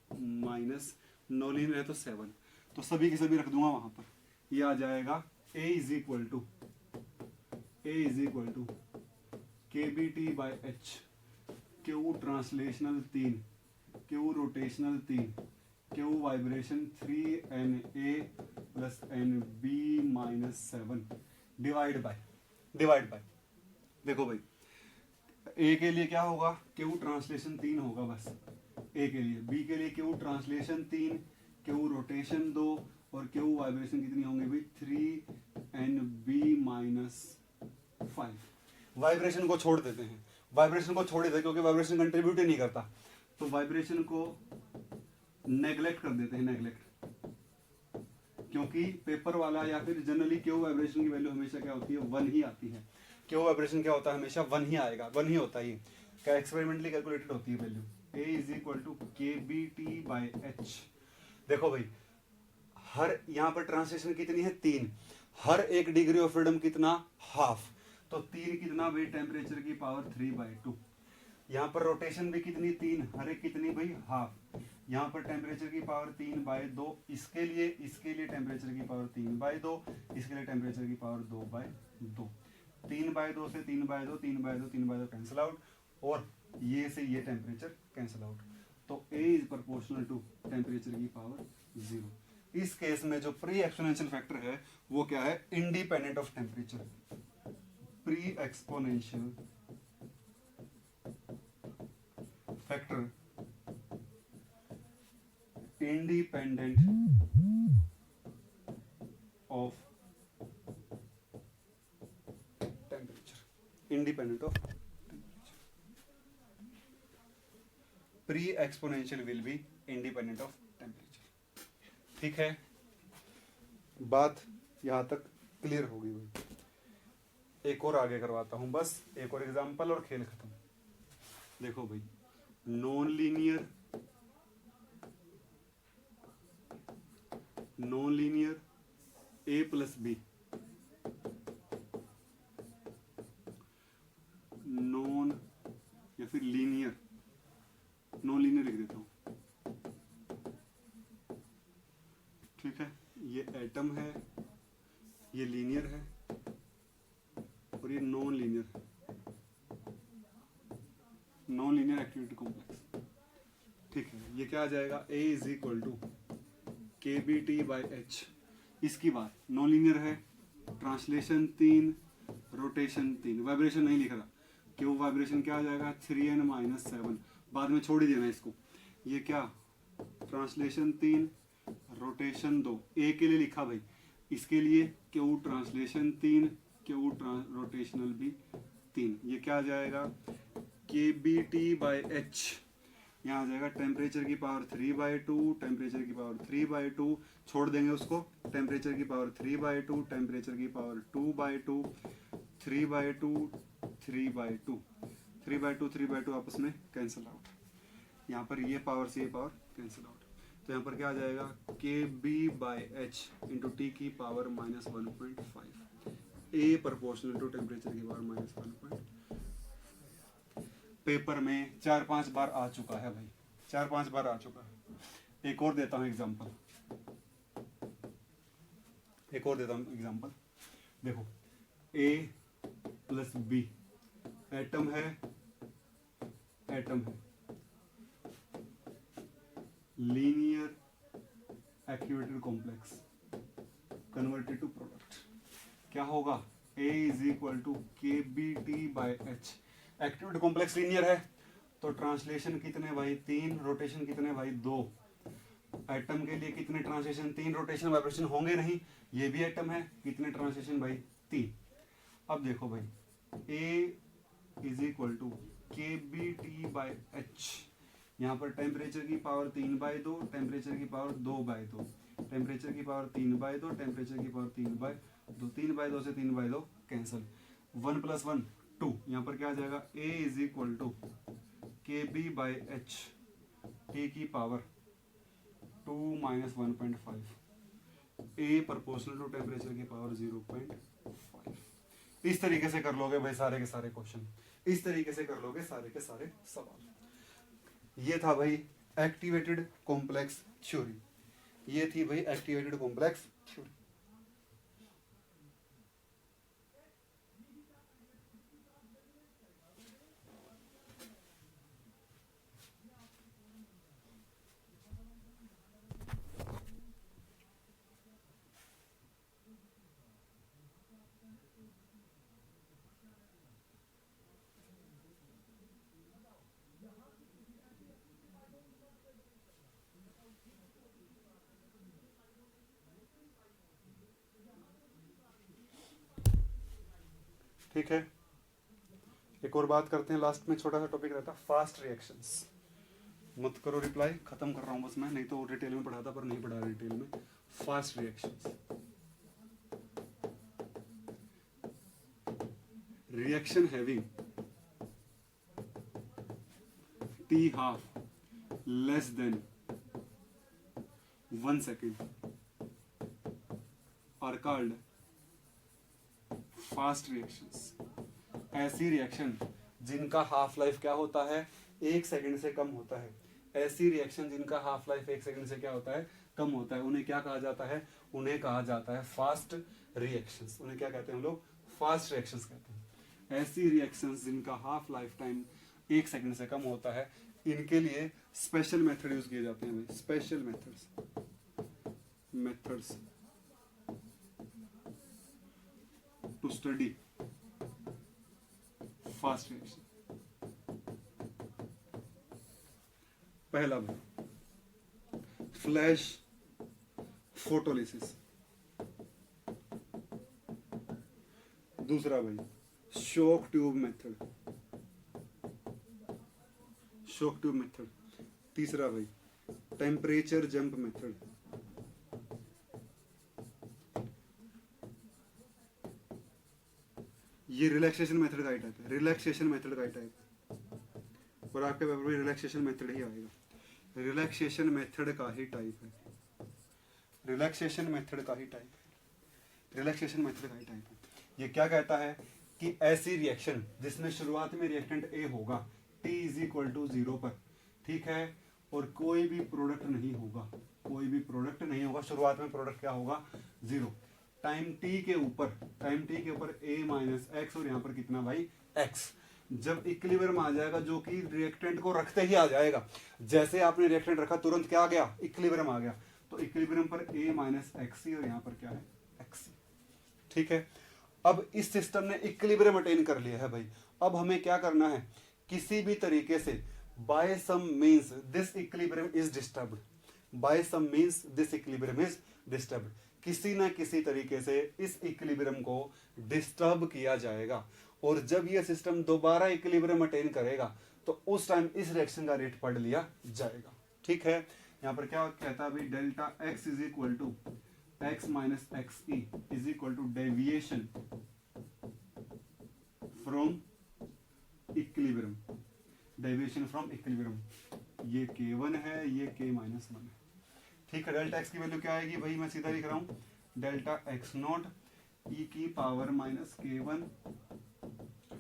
नॉन लीनियर है तो 7, तो सभी के सभी रख दूंगा वहां पर। ये आ जाएगा a = kBT/h, Q translational 3, Q rotational 3, Q vibration 3na + nb - 7 divide by. देखो भाई, ए के लिए क्या होगा, क्यू ट्रांसलेशन 3 होगा बस ए के लिए, बी के लिए क्यू ट्रांसलेशन 3, क्यू रोटेशन 2, और क्यू वाइब्रेशन कितनी होंगी भाई, 3nb - 5। वाइब्रेशन को छोड़ देते हैं, क्योंकि वाइब्रेशन कंट्रीब्यूट ही नहीं करता, तो वाइब्रेशन को नेग्लेक्ट कर देते हैं, क्योंकि पेपर वाला या फिर जनरली क्यू वाइब्रेशन की वैल्यू हमेशा क्या होती है, 1 ही आती है। क्यू वाइब्रेशन क्या होता है, हमेशा 1 ही आएगा, 1 ही होता है, क्या एक्सपेरिमेंटली कैलकुलेटेड होती है वैल्यू। a = kBT/h। देखो भाई, हर यहाँ पर ट्रांसलेशन कितनी है, 3, हर एक डिग्री ऑफ फ्रीडम कितना, हाफ, तो 3 कितना भाई, टेम्परेचर की पावर 3/2। यहाँ पर रोटेशन भी कितनी, 3, हर एक कितनी भाई, हाफ। यहाँ पर टेम्परेचर की पावर 3/2, इसके लिए टेम्परेचर की पावर 3/2, इसके लिए टेम्परेचर की पावर 2/2, 3/2 से 3/2, 3/2, 3/2 कैंसिल आउट, और ये से ये टेम्परेचर कैंसिल आउट, तो A इज प्रोपोर्शनल टू टेम्परेचर की पावर 0। इस केस में जो प्री एक्सपोनेंशियल फैक्टर है वो क्या है, independent of temperature, pre exponential factor independent of temperature, independent of pre exponential will be independent of temperature. ठीक है, बात यहां तक क्लियर होगी भाई। एक और आगे करवाता हूं, बस एक और एग्जांपल और खेल खत्म। देखो भाई, non linear a + b, non या फिर लीनियर, नॉन लीनियर लिख देता हूं, ठीक है। ये एटम है, ये लीनियर है, और ये नॉन लीनियर एक्टिविटी कॉम्प्लेक्स, ठीक है। ये क्या आ जाएगा, A = kBT/h। इसकी बात, नॉन लीनियर है, ट्रांसलेशन 3, रोटेशन 3, वाइब्रेशन नहीं लिख रहा, क्यों वाइब्रेशन क्या आ जाएगा, 3n - 7, बाद में छोड़ ही देना इसको। ये क्या, ट्रांसलेशन 3, रोटेशन 2, ए के लिए लिखा भाई, इसके लिए क्यू ट्रांसलेशन 3, क्यू रोटेशनल भी 3, ये क्या आ जाएगा, kBT/h। यहाँ आ जाएगा टेम्परेचर की पावर 3/2, टेम्परेचर की पावर 3/2, छोड़ देंगे उसको, टेम्परेचर की पावर 3/2, टेम्परेचर की पावर 2/2, 3/2, 3/2, 3/2, 3/2 आपस में कैंसिल आउट। यहाँ पर ये पावर से ये पावर कैंसिल आउट, तो यहाँ पर क्या आ जाएगा, kB/h इंटू टी की power -1.5, A proportional to temperature की पावर -1.5। पेपर में 4-5 बार आ चुका है भाई, 4-5 बार आ चुका है। एक और देता हूं एग्जांपल, देखो A प्लस B एटम है, linear activated complex converted to product, क्या होगा A is equal to KBT/H। Activated complex linear है तो ट्रांसलेशन कितने भाई 3, रोटेशन कितने भाई 2। एटम के लिए कितने ट्रांसलेशन 3, रोटेशन वाइब्रेशन होंगे नहीं, ये भी एटम है, कितने ट्रांसलेशन भाई 3। अब देखो भाई A is equal to KBT/H, यहाँ पर टेम्परेचर की पावर 3/2, टेम्परेचर की पावर 2/2, टेम्परेचर की पावर 3/2, टेम्परेचर की पावर 3/2, 3/2 से 3/2 कैंसिल, 1 + 1 2, यहाँ पर क्या आ जाएगा A is equal to KB/H T की power 2 - 1.5, A proportional to temperature की पावर 0.5। इस तरीके से कर लोगे भाई सारे के सारे क्वेश्चन, इस तरीके से कर लोगे सारे के सारे सवाल। ये था भाई एक्टिवेटेड कॉम्प्लेक्स थ्योरी, ये थी भाई एक्टिवेटेड कॉम्प्लेक्स थ्योरी। ठीक है, एक और बात करते हैं, लास्ट में छोटा सा टॉपिक रहता है फास्ट रिएक्शंस। मत करो रिप्लाई, खत्म कर रहा हूं बस मैं, नहीं तो डिटेल में पढ़ाता पर नहीं पढ़ा डिटेल में। Fast reactions, reaction having T½ less than 1 second are called fast reactions. ऐसी रिएक्शन जिनका हाफ लाइफ क्या होता है 1 सेकंड से कम होता है, ऐसी रिएक्शन जिनका हाफ लाइफ 1 सेकंड से क्या होता है कम होता है, उन्हें क्या कहा जाता है, उन्हें कहा जाता है फास्ट रिएक्शंस। उन्हें क्या कहते हैं हम लोग, फास्ट रिएक्शंस कहते हैं। ऐसी रिएक्शंस जिनका हाफ लाइफ टाइम 1 सेकंड से कम होता है, इनके लिए स्पेशल मेथड यूज किए जाते हैं भाई, special methods to study fast reaction. पहला भाई फ्लैश फोटोलिसिस, दूसरा भाई शॉक ट्यूब मेथड, तीसरा भाई टेम्परेचर जंप मेथड, ये रिलैक्सेशन मेथड का ही टाइप है, रिलैक्सेशन मेथड का ही टाइप, और आपके पेपर में रिलैक्सेशन मेथड ही आएगा, रिलैक्सेशन मेथड का ही टाइप है, रिलैक्सेशन मेथड का ही टाइप है, रिलैक्सेशन मेथड का ही टाइप है। ये क्या कहता है कि ऐसी रिएक्शन जिसमें शुरुआत में रिएक्टेंट ए होगा T = 0 पर, ठीक है, और कोई भी प्रोडक्ट नहीं होगा, कोई भी प्रोडक्ट नहीं होगा, शुरुआत में प्रोडक्ट क्या होगा 0, टाइम टी के ऊपर A - x, और यहाँ पर कितना भाई x। जब इक्विलिब्रियम आ जाएगा, जो कि रिएक्टेंट को रखते ही आ जाएगा, जैसे आपने रिएक्टेंट रखा तुरंत क्या आ गया, इक्विलिब्रियम आ गया, तो इक्विलिब्रियम पर A - xc, और यहाँ पर क्या है xc, ठीक है। अब इस सिस्टम ने इक्विलिब्रियम अटेन कर लिया है भाई, अब हमें क्या करना है, किसी भी तरीके से by some means this equilibrium is disturbed, by some means this equilibrium is disturbed, किसी ना किसी तरीके से इस इक्विलिब्रियम को डिस्टर्ब किया जाएगा, और जब यह सिस्टम दोबारा इक्विलिब्रियम अटेन करेगा तो उस टाइम इस रिएक्शन का रेट पढ़ लिया जाएगा, ठीक है। यहाँ पर क्या कहता है भाई, delta x is equal to x minus XE is equal to deviation from equilibrium, deviation from equilibrium, ये K1 है, ये K-1 है, ठीक है। डेल्टा x की वैल्यू क्या आएगी भाई, मैं सीधा लिख रहा हूं, डेल्टा x0 e की पावर -K1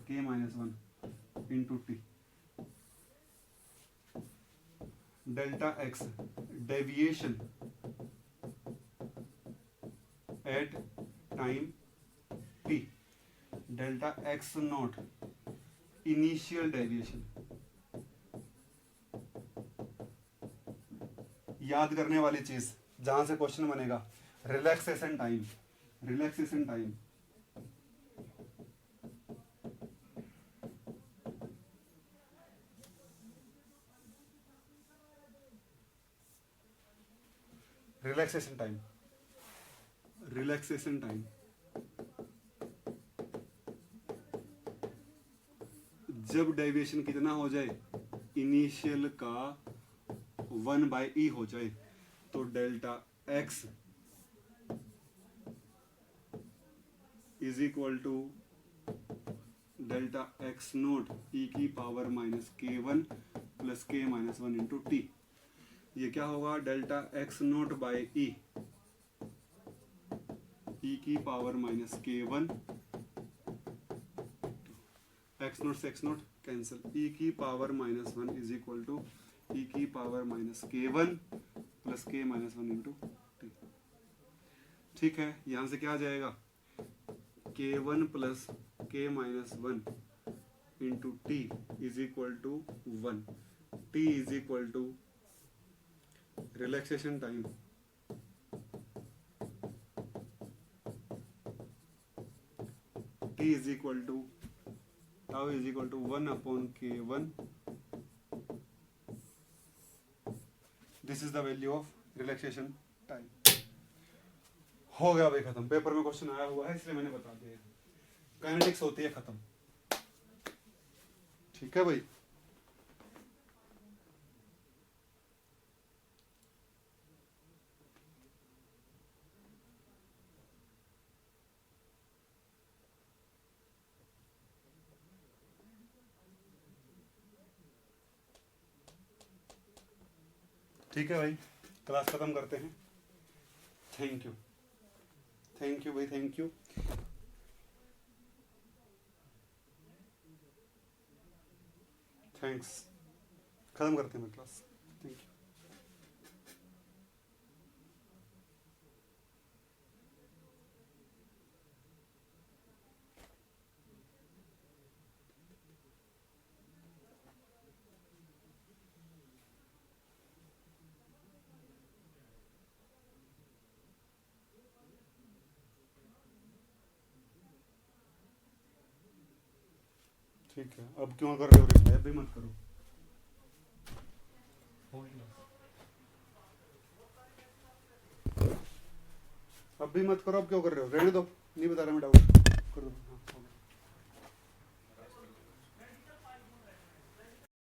K-1 into t, delta x deviation at time t, delta x naught initial deviation. याद करने वाली चीज जहां से क्वेश्चन बनेगा, relaxation time, relaxation time relaxation time, relaxation time जब डेविएशन कितना हो जाए, इनिशियल का 1/e हो जाए, तो delta x is equal to delta x naught e की power minus k1 plus k minus 1 into T. ये क्या होगा, delta x naught by e की power minus k1, x naught से एक्स नोट कैंसिल, e की power minus 1 is equal to e की power minus k1 plus k minus 1 into t. ठीक है, यहां से क्या आ जाएगा, k1 plus k minus 1 into t is equal to 1। t is equal to relaxation time t is equal to tau is equal to 1/k1। This is the value of relaxation time. हो गया भाई खत्म, paper में question आया हुआ है इसलिए मैंने बता दिया। काइनेटिक्स होती है खत्म। ठीक है भाई, ठीक है भाई, क्लास खत्म करते हैं। थैंक यू, थैंक यू भाई, थैंक यू। थैंक्स, खत्म करते हैं क्लास। Thank you. ठीक है, अब क्यों कर रहे हो रिप्लाई, अभी मत करो। अब भी मत करो, अब क्यों कर रहे हो, रहने दो, नहीं बता रहा मैं, डाउट कर दो। हाँ।